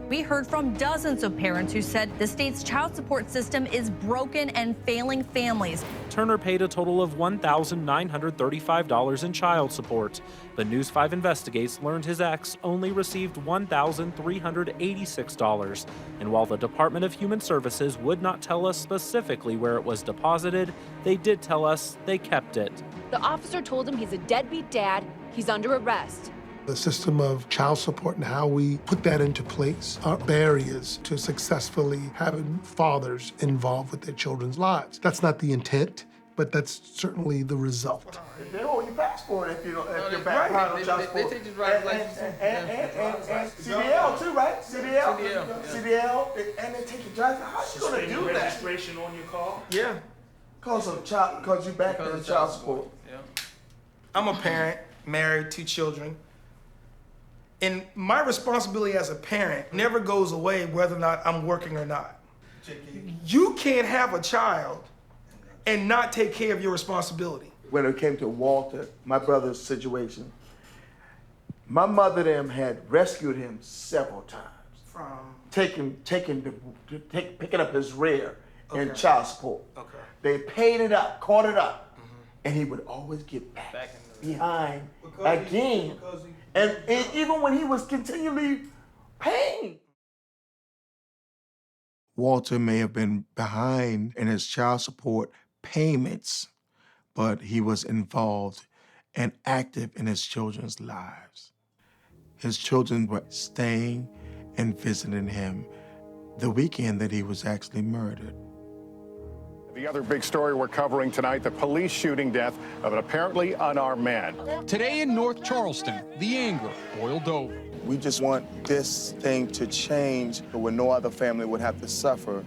We heard from dozens of parents who said the state's child support system is broken and failing families. Turner paid a total of $1,935 in child support. But News 5 Investigates learned his ex only received $1,386. And while the Department of Human Services would not tell us specifically where it was deposited, they did tell us they kept it. The officer told him he's a deadbeat dad, he's under arrest. The system of child support and how we put that into place are barriers to successfully having fathers involved with their children's lives. That's not the intent, but that's certainly the result. They hold your passport if you're back behind on child support. They take your driver's license. And CDL too, right? CDL. And they take your driver's license. How you gonna do that? Registration on your car? Yeah. Cause you back on child support. Yeah. I'm a parent, married, 2 children. And my responsibility as a parent never goes away whether or not I'm working or not. You can't have a child and not take care of your responsibility. When it came to Walter, my brother's situation, my mother them had rescued him several times. From? Picking up his rear in child support. Okay. They paid it up, caught it up, and he would always get back behind again. And even when he was continually paying. Walter may have been behind in his child support payments, but he was involved and active in his children's lives. His children were staying and visiting him the weekend that he was actually murdered. The other big story we're covering tonight, the police shooting death of an apparently unarmed man. Today in North Charleston, the anger boiled over. We just want this thing to change where no other family would have to suffer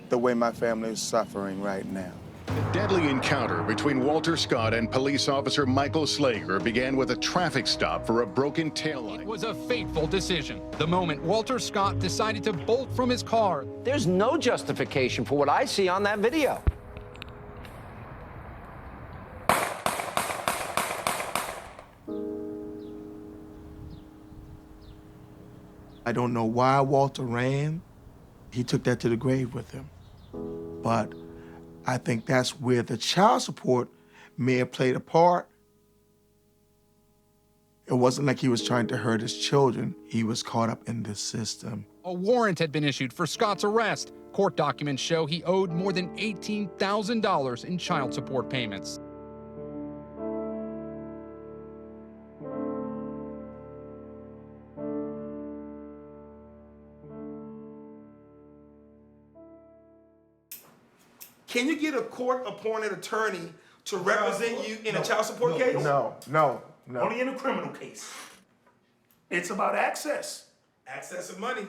the way my family is suffering right now. The deadly encounter between Walter Scott and police officer Michael Slager began with a traffic stop for a broken taillight. It was a fateful decision. The moment Walter Scott decided to bolt from his car. There's no justification for what I see on that video. I don't know why Walter ran. He took that to the grave with him. But I think that's where the child support may have played a part. It wasn't like he was trying to hurt his children. He was caught up in the system. A warrant had been issued for Scott's arrest. Court documents show he owed more than $18,000 in child support payments. Can you get a court-appointed attorney to represent you in a child support case? No. Only in a criminal case. It's about access. Access of money.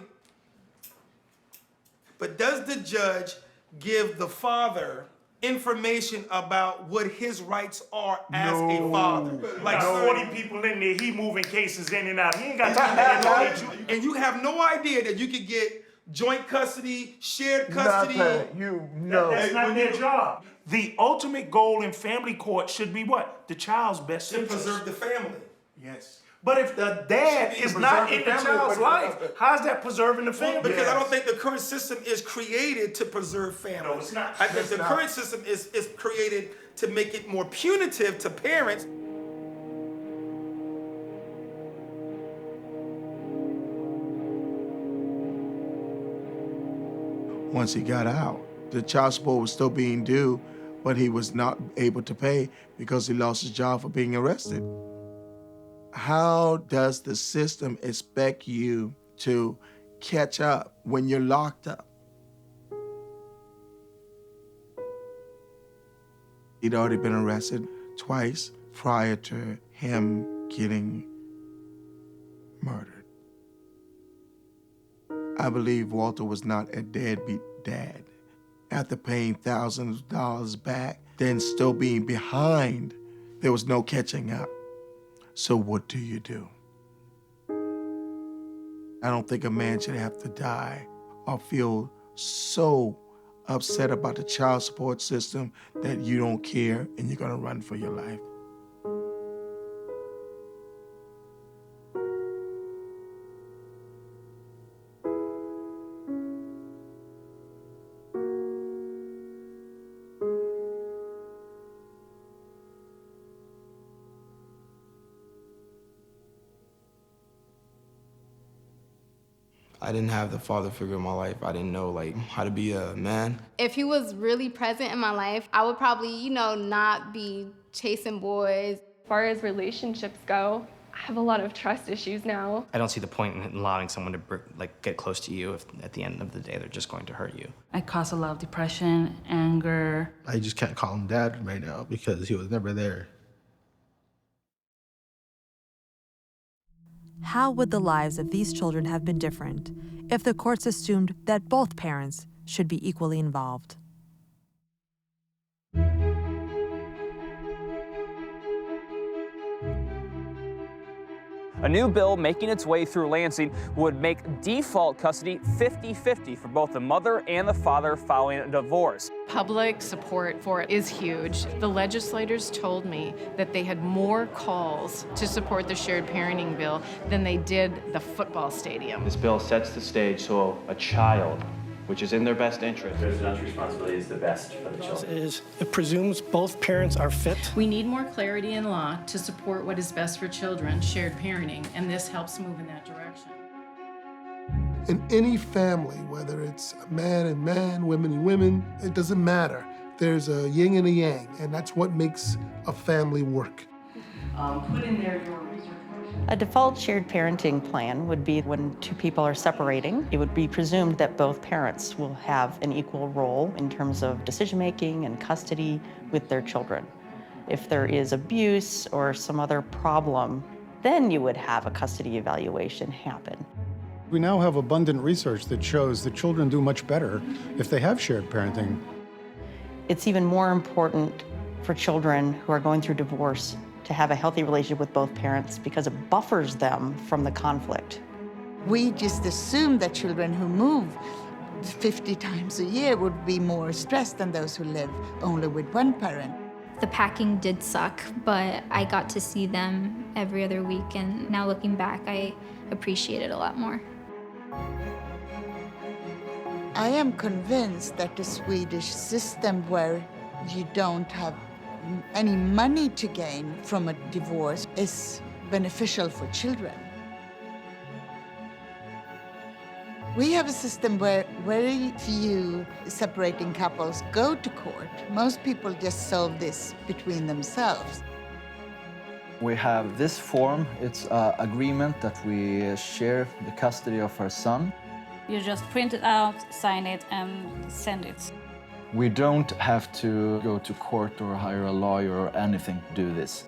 But does the judge give the father information about what his rights are as a father. Like 40 people in there, he moving cases in and out. He ain't got time to educate you. And you have no idea that you could get joint custody, shared custody. That's not their job. The ultimate goal in family court should be what? The child's best interest. To preserve the family. Yes. But if the dad is not in the child's life, how's that preserving the family? Because I don't think the current system is created to preserve family. No, it's not. I think the current system is created to make it more punitive to parents. Once he got out, the child support was still being due, but he was not able to pay because he lost his job for being arrested. How does the system expect you to catch up when you're locked up? He'd already been arrested twice prior to him getting murdered. I believe Walter was not a deadbeat dad. After paying thousands of dollars back, then still being behind, there was no catching up. So what do you do? I don't think a man should have to die or feel so upset about the child support system that you don't care and you're gonna run for your life. I didn't have the father figure in my life. I didn't know how to be a man. If he was really present in my life, I would probably, not be chasing boys. As far as relationships go, I have a lot of trust issues now. I don't see the point in allowing someone to get close to you if at the end of the day they're just going to hurt you. I cause a lot of depression, anger. I just can't call him dad right now because he was never there. How would the lives of these children have been different if the courts assumed that both parents should be equally involved? A new bill making its way through Lansing would make default custody 50-50 for both the mother and the father following a divorce. Public support for it is huge. The legislators told me that they had more calls to support the shared parenting bill than they did the football stadium. This bill sets the stage so a child, which is in their best interest. Residential responsibility is the best for the children. It presumes both parents are fit. We need more clarity in law to support what is best for children, shared parenting, and this helps move in that direction. In any family, whether it's a man and man, women and women, it doesn't matter. There's a yin and a yang, and that's what makes a family work. Put in there your research. A default shared parenting plan would be when two people are separating. It would be presumed that both parents will have an equal role in terms of decision-making and custody with their children. If there is abuse or some other problem, then you would have a custody evaluation happen. We now have abundant research that shows that children do much better if they have shared parenting. It's even more important for children who are going through divorce to have a healthy relationship with both parents because it buffers them from the conflict. We just assume that children who move 50 times a year would be more stressed than those who live only with one parent. The packing did suck, but I got to see them every other week, and now looking back, I appreciate it a lot more. I am convinced that the Swedish system where you don't have any money to gain from a divorce is beneficial for children. We have a system where very few separating couples go to court. Most people just solve this between themselves. We have this form. It's an agreement that we share the custody of our son. You just print it out, sign it, and send it. We don't have to go to court or hire a lawyer or anything to do this.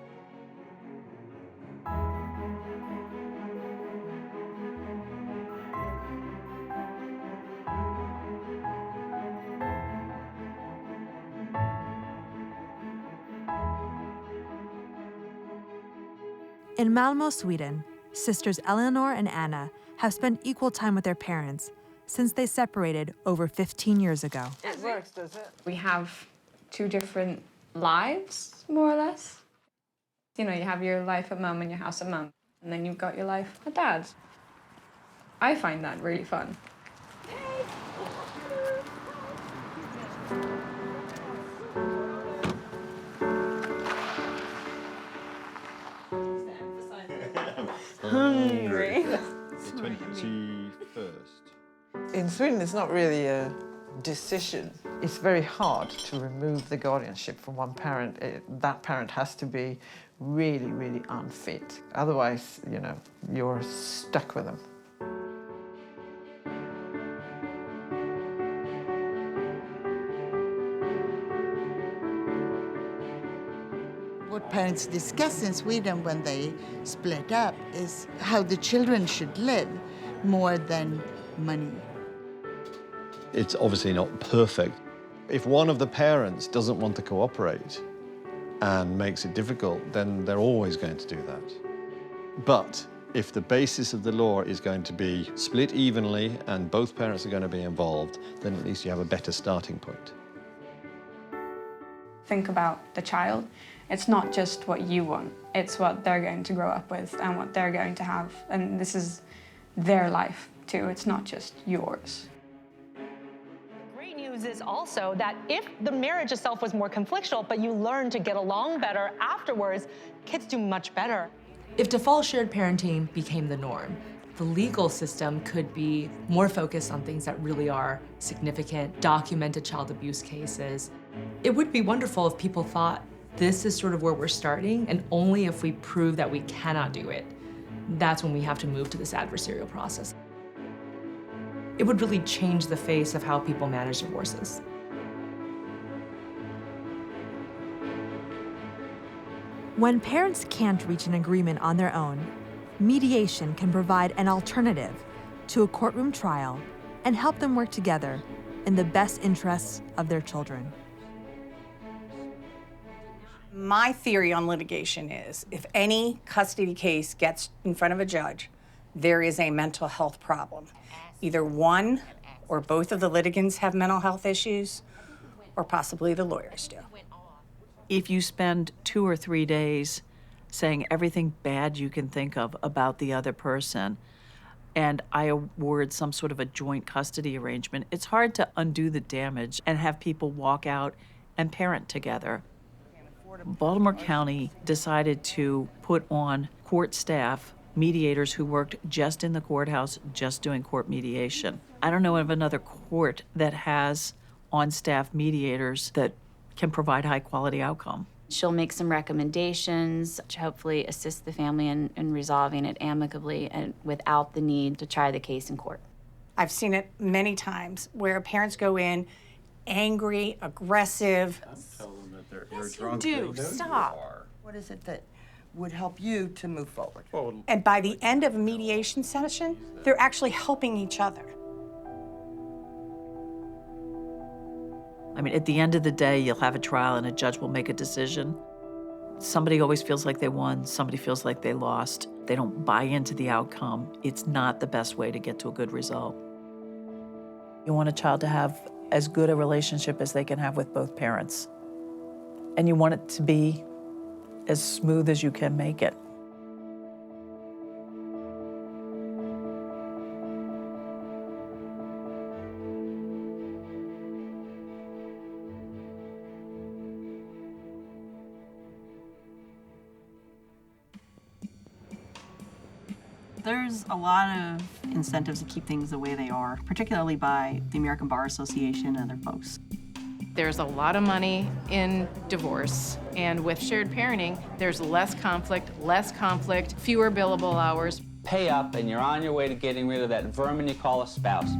In Malmö, Sweden, sisters Eleanor and Anna have spent equal time with their parents since they separated over 15 years ago. It works, does it? We have 2 different lives, more or less. You know, you have your life at mum and your house at mum, and then you've got your life at dad's. I find that really fun. Hungry. The 21st. In Sweden, it's not really a decision. It's very hard to remove the guardianship from one parent. That parent has to be really, really unfit. Otherwise, you know, you're stuck with them. What parents discuss in Sweden when they split up is how the children should live more than money. It's obviously not perfect. If one of the parents doesn't want to cooperate and makes it difficult, then they're always going to do that. But if the basis of the law is going to be split evenly and both parents are going to be involved, then at least you have a better starting point. Think about the child. It's not just what you want, it's what they're going to grow up with and what they're going to have. And this is their life too, it's not just yours. Great news is also that if the marriage itself was more conflictual, but you learn to get along better afterwards, kids do much better. If default shared parenting became the norm, the legal system could be more focused on things that really are significant, documented child abuse cases. It would be wonderful if people thought, this is sort of where we're starting, and only if we prove that we cannot do it, that's when we have to move to this adversarial process. It would really change the face of how people manage divorces. When parents can't reach an agreement on their own, mediation can provide an alternative to a courtroom trial and help them work together in the best interests of their children. My theory on litigation is if any custody case gets in front of a judge, there is a mental health problem. Either one or both of the litigants have mental health issues, or possibly the lawyers do. If you spend 2 or 3 days saying everything bad you can think of about the other person, and I award some sort of a joint custody arrangement, it's hard to undo the damage and have people walk out and parent together. Baltimore County decided to put on court staff, mediators who worked just in the courthouse, just doing court mediation. I don't know of another court that has on-staff mediators that can provide high-quality outcome. She'll make some recommendations to hopefully assist the family in resolving it amicably and without the need to try the case in court. I've seen it many times where parents go in angry, aggressive. Tell them that they're Yes, drunk. you do. They know Stop. you are. What is it that would help you to move forward? And by the end of a mediation session, they're actually helping each other. I mean, at the end of the day, you'll have a trial and a judge will make a decision. Somebody always feels like they won, somebody feels like they lost. They don't buy into the outcome. It's not the best way to get to a good result. You want a child to have as good a relationship as they can have with both parents. And you want it to be as smooth as you can make it. There's a lot of incentives to keep things the way they are, particularly by the American Bar Association and other folks. There's a lot of money in divorce, and with shared parenting, there's less conflict, fewer billable hours. Pay up and you're on your way to getting rid of that vermin you call a spouse.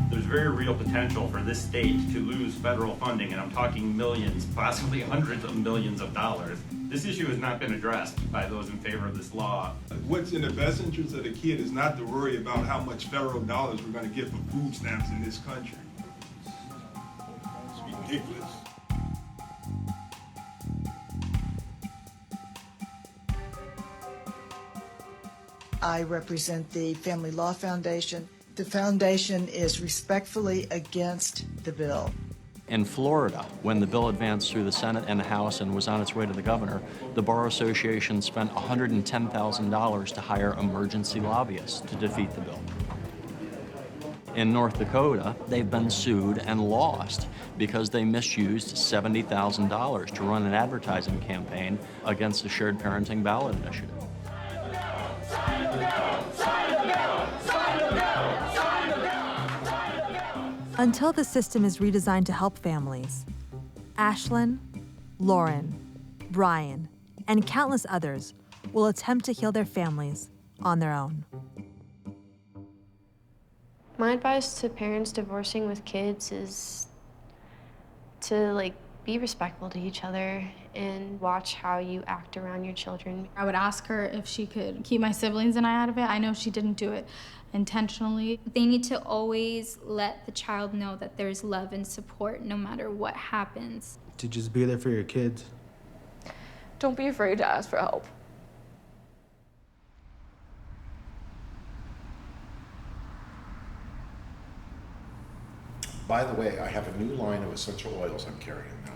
There's very real potential for this state to lose federal funding, and I'm talking millions, possibly hundreds of millions of dollars. This issue has not been addressed by those in favor of this law. What's in the best interest of the kid is not to worry about how much federal dollars we're going to get for food stamps in this country. ridiculous. I represent the Family Law Foundation. The foundation is respectfully against the bill. In Florida, when the bill advanced through the Senate and the House and was on its way to the governor, the Bar Association spent $110,000 to hire emergency lobbyists to defeat the bill. In North Dakota, they've been sued and lost because they misused $70,000 to run an advertising campaign against the shared parenting ballot initiative. Until the system is redesigned to help families, Ashlyn, Lauren, Brian, and countless others will attempt to heal their families on their own. My advice to parents divorcing with kids is to be respectful to each other and watch how you act around your children. I would ask her if she could keep my siblings and I out of it. I know she didn't do it intentionally. They need to always let the child know that there's love and support no matter what happens. To just be there for your kids. Don't be afraid to ask for help. By the way, I have a new line of essential oils I'm carrying now,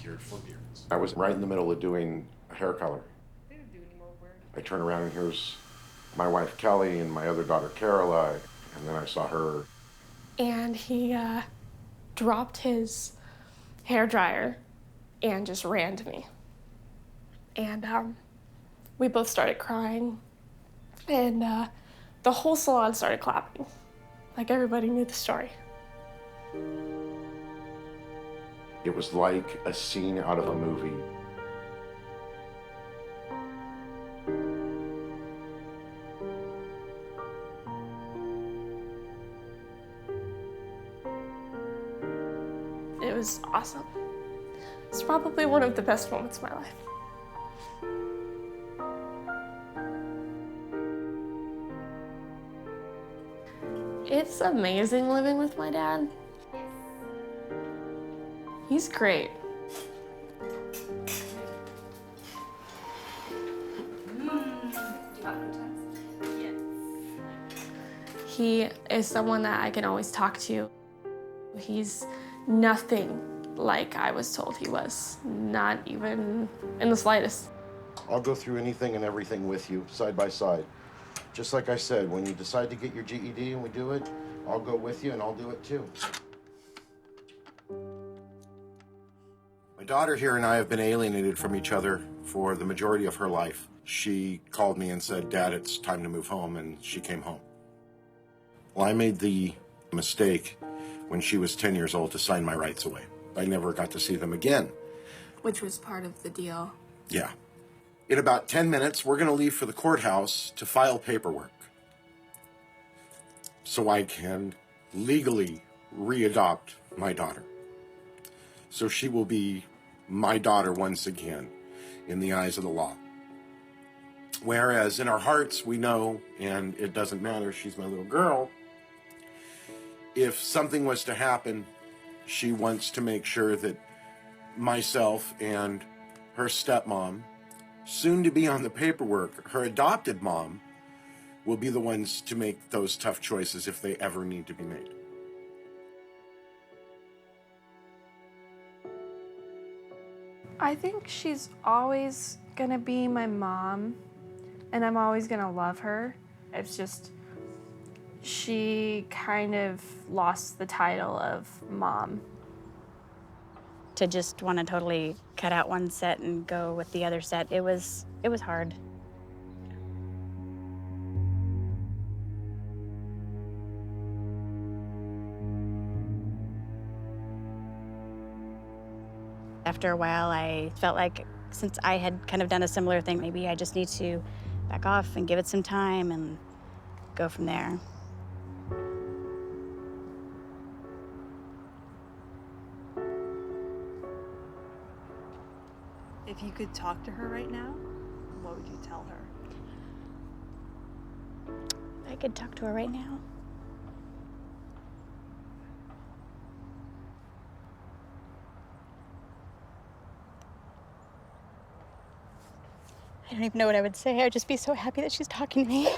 geared for beards. I was right in the middle of doing a hair color. I turn around and here's my wife Kelly and my other daughter Caroline, and then I saw her. And he dropped his hair dryer and just ran to me. And we both started crying, and the whole salon started clapping. Like everybody knew the story. It was like a scene out of a movie. It was awesome. It's probably one of the best moments of my life. It's amazing living with my dad. He's great. He is someone that I can always talk to. He's nothing like I was told he was, not even in the slightest. I'll go through anything and everything with you, side by side. Just like I said, when you decide to get your GED and we do it, I'll go with you and I'll do it too. My daughter here and I have been alienated from each other for the majority of her life. She called me and said, "Dad, it's time to move home," and she came home. Well, I made the mistake when she was 10 years old to sign my rights away. I never got to see them again. Which was part of the deal. Yeah. In about 10 minutes, we're going to leave for the courthouse to file paperwork so I can legally re-adopt my daughter. So she will be my daughter once again in the eyes of the law. Whereas in our hearts, we know, and it doesn't matter, she's my little girl. If something was to happen, she wants to make sure that myself and her stepmom, soon to be on the paperwork, her adopted mom, will be the ones to make those tough choices if they ever need to be made. I think she's always gonna be my mom, and I'm always gonna love her. It's just, she kind of lost the title of mom. To just want to totally cut out one set and go with the other set, it was hard. After a while, I felt like since I had kind of done a similar thing, maybe I just need to back off and give it some time and go from there. If you could talk to her right now, what would you tell her? I could talk to her right now. don't even know what I would say. I would just be so happy that she's talking to me.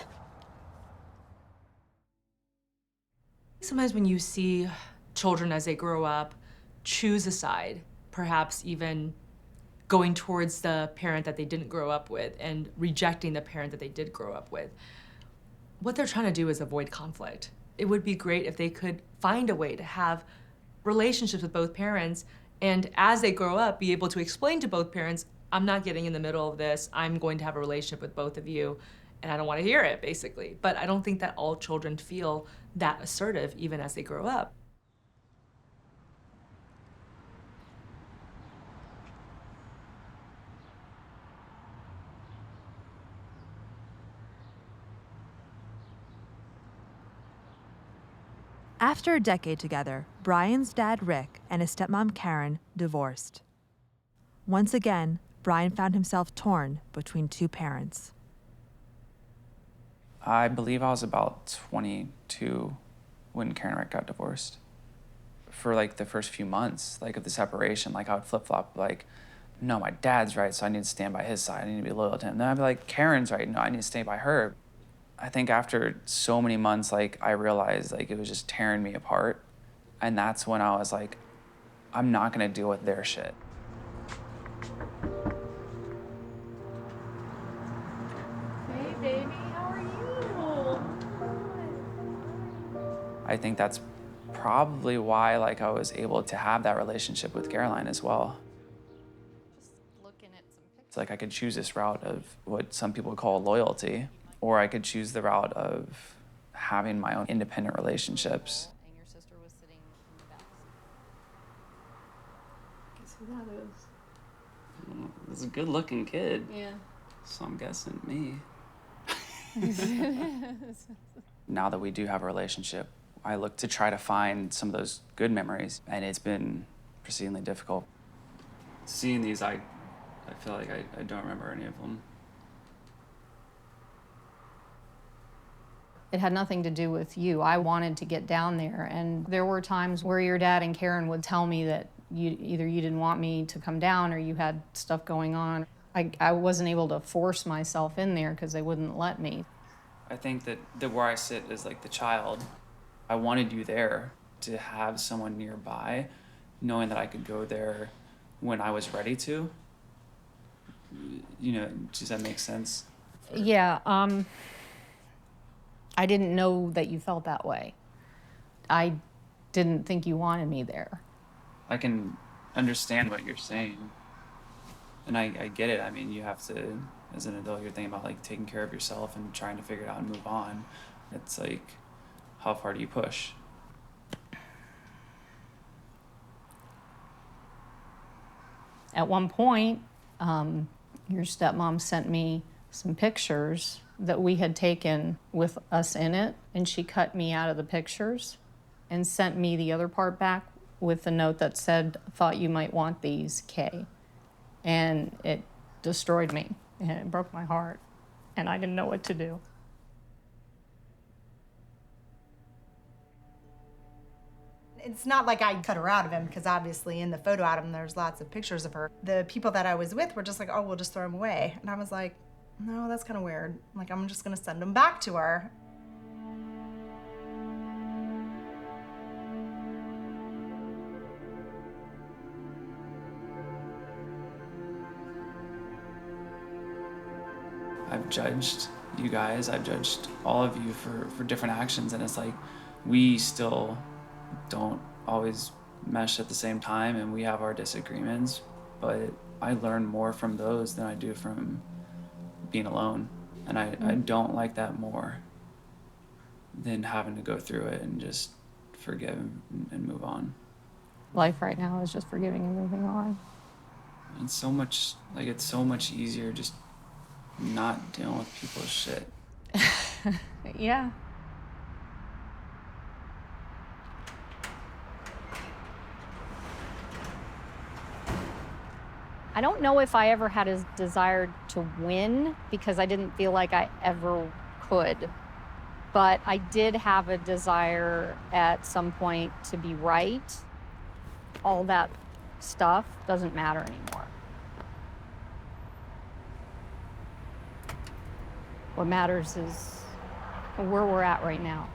Sometimes when you see children as they grow up choose a side, perhaps even going towards the parent that they didn't grow up with and rejecting the parent that they did grow up with, what they're trying to do is avoid conflict. It would be great if they could find a way to have relationships with both parents, and as they grow up, be able to explain to both parents, I'm not getting in the middle of this, I'm going to have a relationship with both of you, and I don't want to hear it, basically. But I don't think that all children feel that assertive even as they grow up. After a decade together, Brian's dad, Rick, and his stepmom, Karen, divorced. Once again, Brian found himself torn between two parents. I believe I was about 22 when Karen and Rick got divorced. For like the first few months, like of the separation, like I would flip-flop, like, no, my dad's right, so I need to stand by his side, I need to be loyal to him. Then I'd be like, Karen's right, no, I need to stay by her. I think after so many months, like, I realized, like, it was just tearing me apart. And that's when I was like, I'm not gonna deal with their shit. Hey, baby, how are you? I think that's probably why, like, I was able to have that relationship with Caroline as well. It's like I could choose this route of what some people would call loyalty, or I could choose the route of having my own independent relationships. And your sister was sitting in the back seat. Guess who that is? Well, it's a good-looking kid. Yeah. So I'm guessing me. Now that we do have a relationship, I look to try to find some of those good memories, and it's been proceedingly difficult. Seeing these, I feel like I don't remember any of them. It had nothing to do with you. I wanted to get down there, and there were times where your dad and Karen would tell me that either you didn't want me to come down or you had stuff going on. I wasn't able to force myself in there because they wouldn't let me. I think that where I sit is like the child. I wanted you there to have someone nearby, knowing that I could go there when I was ready to. You know, does that make sense? Yeah, I didn't know that you felt that way. I didn't think you wanted me there. I can understand what you're saying. And I get it. I mean, you have to, as an adult, you're thinking about like taking care of yourself and trying to figure it out and move on. It's like, how far do you push? At one point, your stepmom sent me some pictures that we had taken with us in it, and she cut me out of the pictures and sent me the other part back with a note that said, thought you might want these, Kay. And it destroyed me, and it broke my heart, and I didn't know what to do. It's not like I cut her out of him, because obviously in the photo album there's lots of pictures of her. The people that I was with were just like, oh, we'll just throw them away. And I was like, no, that's kind of weird. Like, I'm just gonna send them back to her. I've judged you guys, I've judged all of you for different actions, and it's like, we still don't always mesh at the same time, and we have our disagreements, but I learn more from those than I do from being alone. And I don't like that more than having to go through it and just forgive and move on. Life right now is just forgiving and moving on. It's so much, like, it's so much easier just not dealing with people's shit. Yeah. I don't know if I ever had a desire to win, because I didn't feel like I ever could. But I did have a desire at some point to be right. All that stuff doesn't matter anymore. What matters is where we're at right now.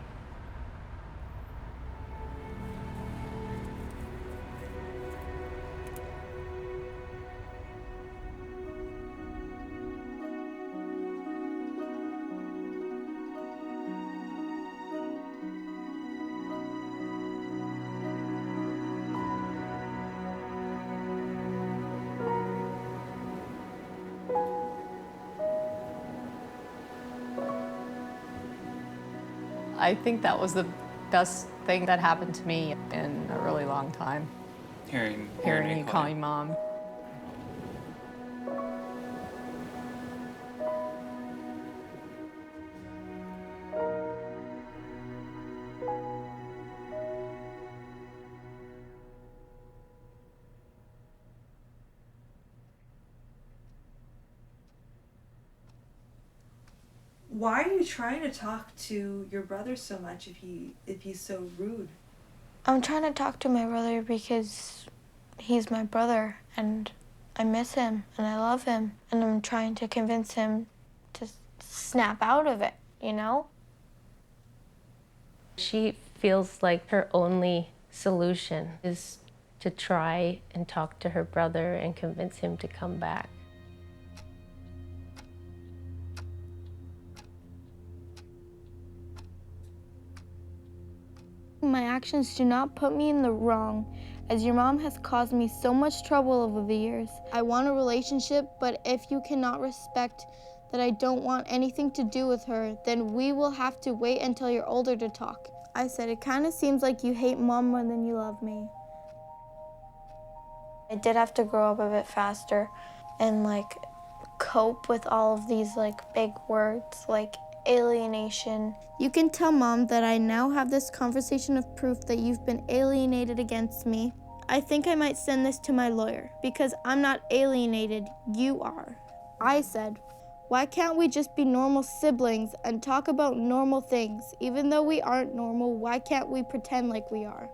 I think that was the best thing that happened to me in a really long time. Hearing you call me mom. Why are you trying to talk to your brother so much if he's so rude? I'm trying to talk to my brother because he's my brother and I miss him and I love him, and I'm trying to convince him to snap out of it, you know? She feels like her only solution is to try and talk to her brother and convince him to come back. My actions do not put me in the wrong, as your mom has caused me so much trouble over the years. I want a relationship, but if you cannot respect that I don't want anything to do with her, then we will have to wait until you're older to talk. I said, it kind of seems like you hate mom more than you love me. I did have to grow up a bit faster and cope with all of these big words like alienation. You can tell mom that I now have this conversation of proof that you've been alienated against me. I think I might send this to my lawyer because I'm not alienated, you are. I said, why can't we just be normal siblings and talk about normal things? Even though we aren't normal, why can't we pretend like we are?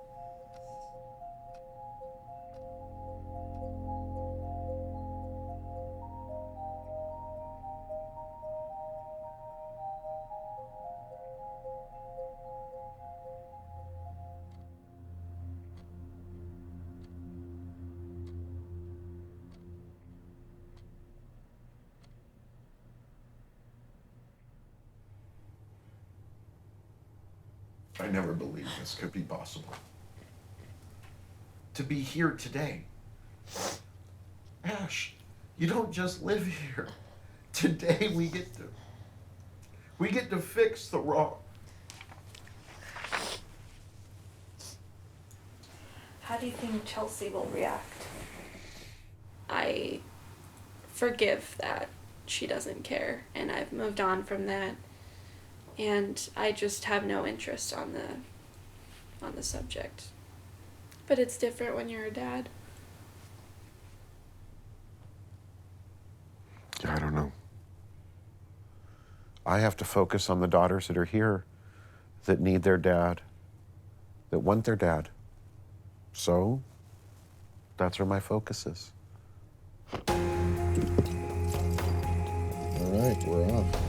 I never believed this could be possible. To be here today. Ash, you don't just live here. Today we get to fix the wrong. How do you think Chelsea will react? I forgive that she doesn't care, and I've moved on from that. And I just have no interest on the subject. But it's different when you're a dad. I don't know. I have to focus on the daughters that are here, that need their dad, that want their dad. So, that's where my focus is. All right, we're off.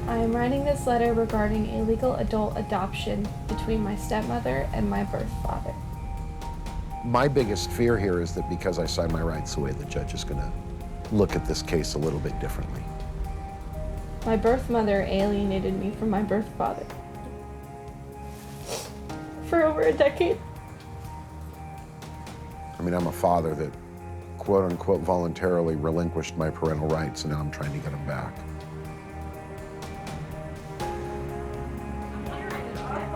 I am writing this letter regarding a legal adult adoption between my stepmother and my birth father. My biggest fear here is that because I sign my rights away, the judge is going to look at this case a little bit differently. My birth mother alienated me from my birth father for over a decade. I mean, I'm a father that, quote unquote, voluntarily relinquished my parental rights, and now I'm trying to get them back.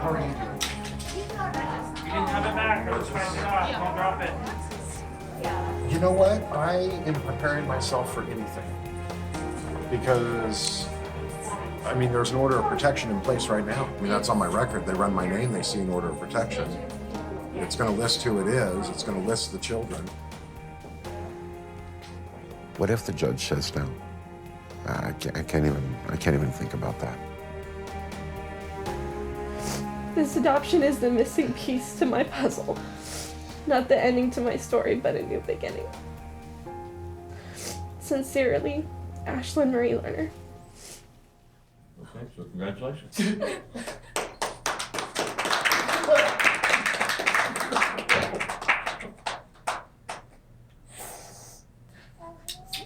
How are you doing? You didn't have it back. I was passing it off. Don't drop it. You know what? I am preparing myself for anything. Because, I mean, there's an order of protection in place right now. I mean, that's on my record. They run my name, they see an order of protection. It's going to list who it is. It's going to list the children. What if the judge says no? I can't even think about that. This adoption is the missing piece to my puzzle. Not the ending to my story, but a new beginning. Sincerely, Ashlyn Marie Lerner. Okay, so congratulations.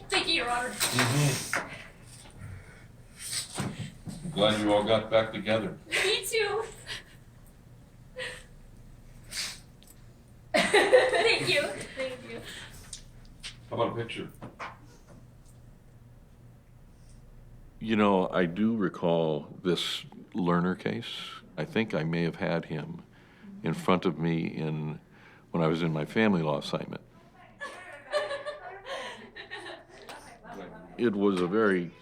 Thank you, Your Honor. I'm glad you all got back together. Me too. Thank you. Thank you. How about a picture? You know, I do recall this Lerner case. I think I may have had him in front of me when I was in my family law assignment. It was a very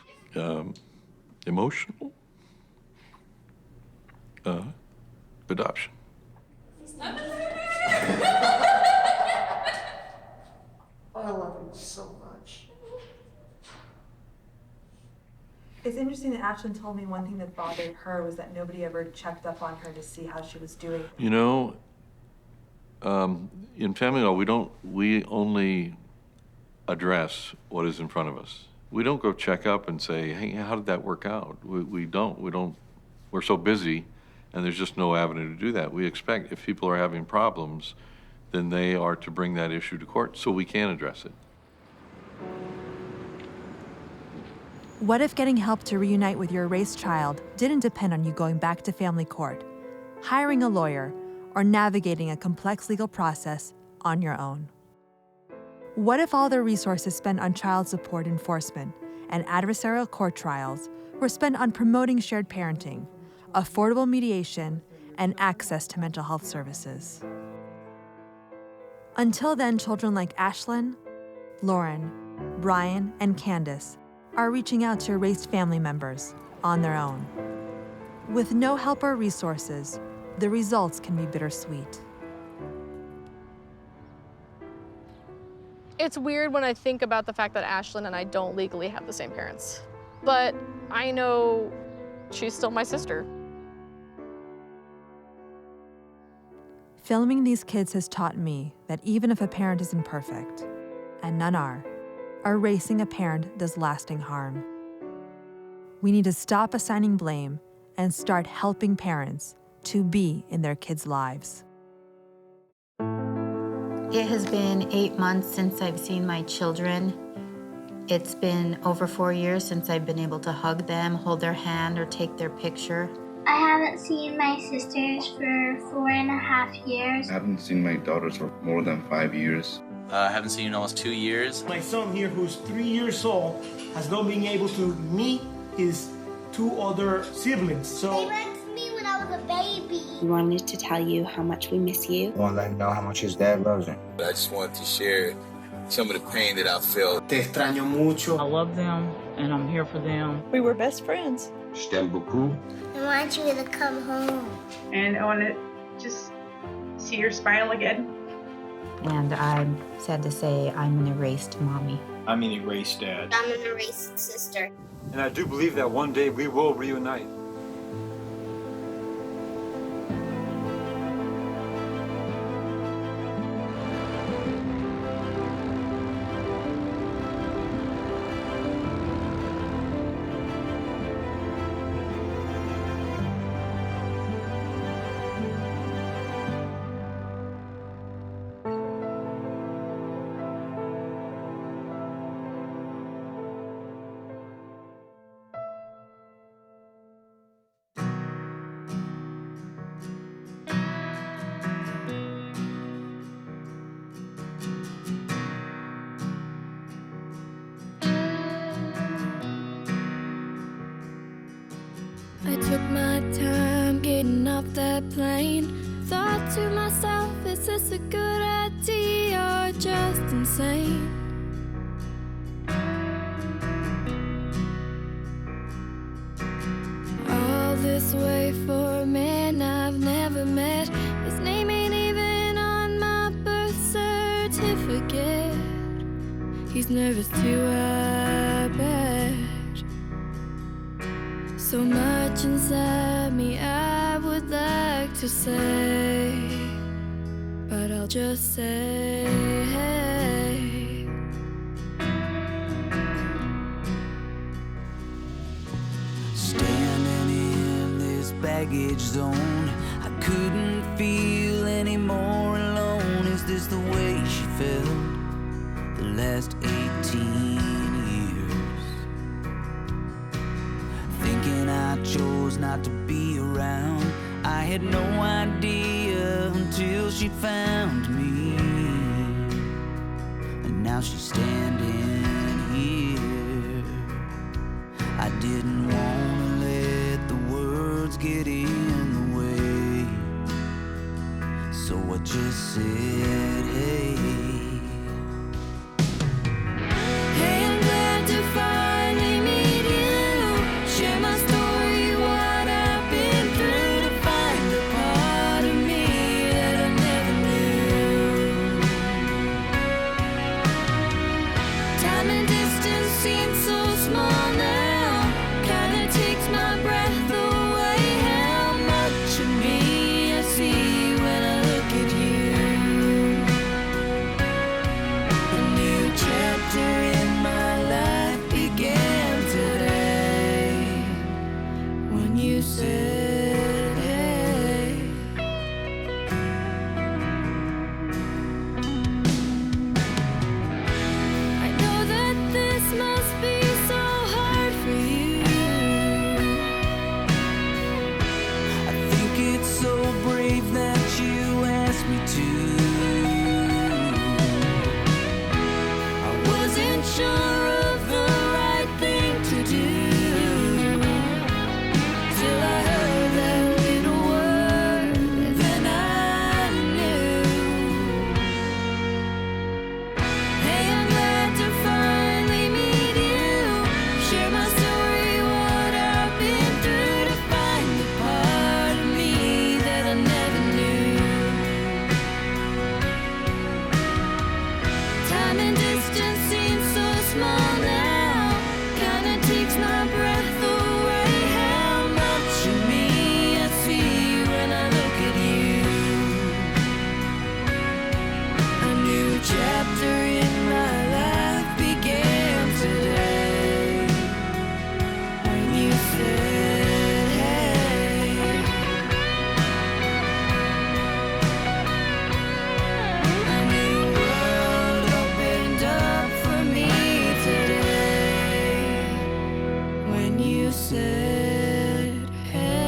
emotional adoption. I love him so much. It's interesting that Ashlyn told me one thing that bothered her was that nobody ever checked up on her to see how she was doing. You know, in family law, we only address what is in front of us. We don't go check up and say, hey, how did that work out? We don't, we're so busy and there's just no avenue to do that. We expect if people are having problems, then they are to bring that issue to court so we can address it. What if getting help to reunite with your erased child didn't depend on you going back to family court, hiring a lawyer, or navigating a complex legal process on your own? What if all the resources spent on child support enforcement and adversarial court trials were spent on promoting shared parenting, affordable mediation, and access to mental health services? Until then, children like Ashlyn, Lauren, Brian, and Candace are reaching out to erased family members on their own. With no help or resources, the results can be bittersweet. It's weird when I think about the fact that Ashlyn and I don't legally have the same parents. But I know she's still my sister. Filming these kids has taught me that even if a parent isn't perfect, and none are, erasing a parent does lasting harm. We need to stop assigning blame and start helping parents to be in their kids' lives. It has been 8 months since I've seen my children. It's been over 4 years since I've been able to hug them, hold their hand, or take their picture. I haven't seen my sisters for 4.5 years. I haven't seen my daughters for more than 5 years. I haven't seen you in almost 2 years. My son here, who's 3 years old, has not been able to meet his 2 other siblings. They went to me when I was a baby. We wanted to tell you how much we miss you. I want to let him know how much his dad loves him. I just wanted to share some of the pain that I felt. Te extraño mucho. I love them, and I'm here for them. We were best friends. Je t'aime beaucoup. I want you to come home. And I want to just see your smile again. And I'm sad to say I'm an erased mommy. I'm an erased dad. I'm an erased sister. And I do believe that one day we will reunite. I took my time getting off that plane. Thought to myself, is this a good idea or just insane? All this way for a man I've never met. His name ain't even on my birth certificate. He's nervous too, I bet. So much inside me I would like to say, but I'll just say, baggage zone. I couldn't feel any more alone. Is this the way she felt the last 18 years? Thinking I chose not to be around. I had no idea until she found me. And now she's standing here. I didn't want to let the words get in the way, so I just said, hey. Hey, I'm glad to finally meet you. Share my story, what I've been through, to find the part of me that I never knew. Time and distance seem so small now. Kinda takes my breath away. How much of me I see when I look at you. A new chapter in my life began today when you said, hey. I know that this must be so hard for you. I think it's so brave that you asked me to. I wasn't sure of the right thing to do till I heard that little word, then I knew. Hey, I'm glad to finally meet you. Share my story, what I've been through, to find the part of me that I never knew. Time and distance seem so small now. Kinda takes my breath away. How much of me I see when I look at you. A new chapter in my life began today when you said, hey. A new world opened up for me today when you said, hey.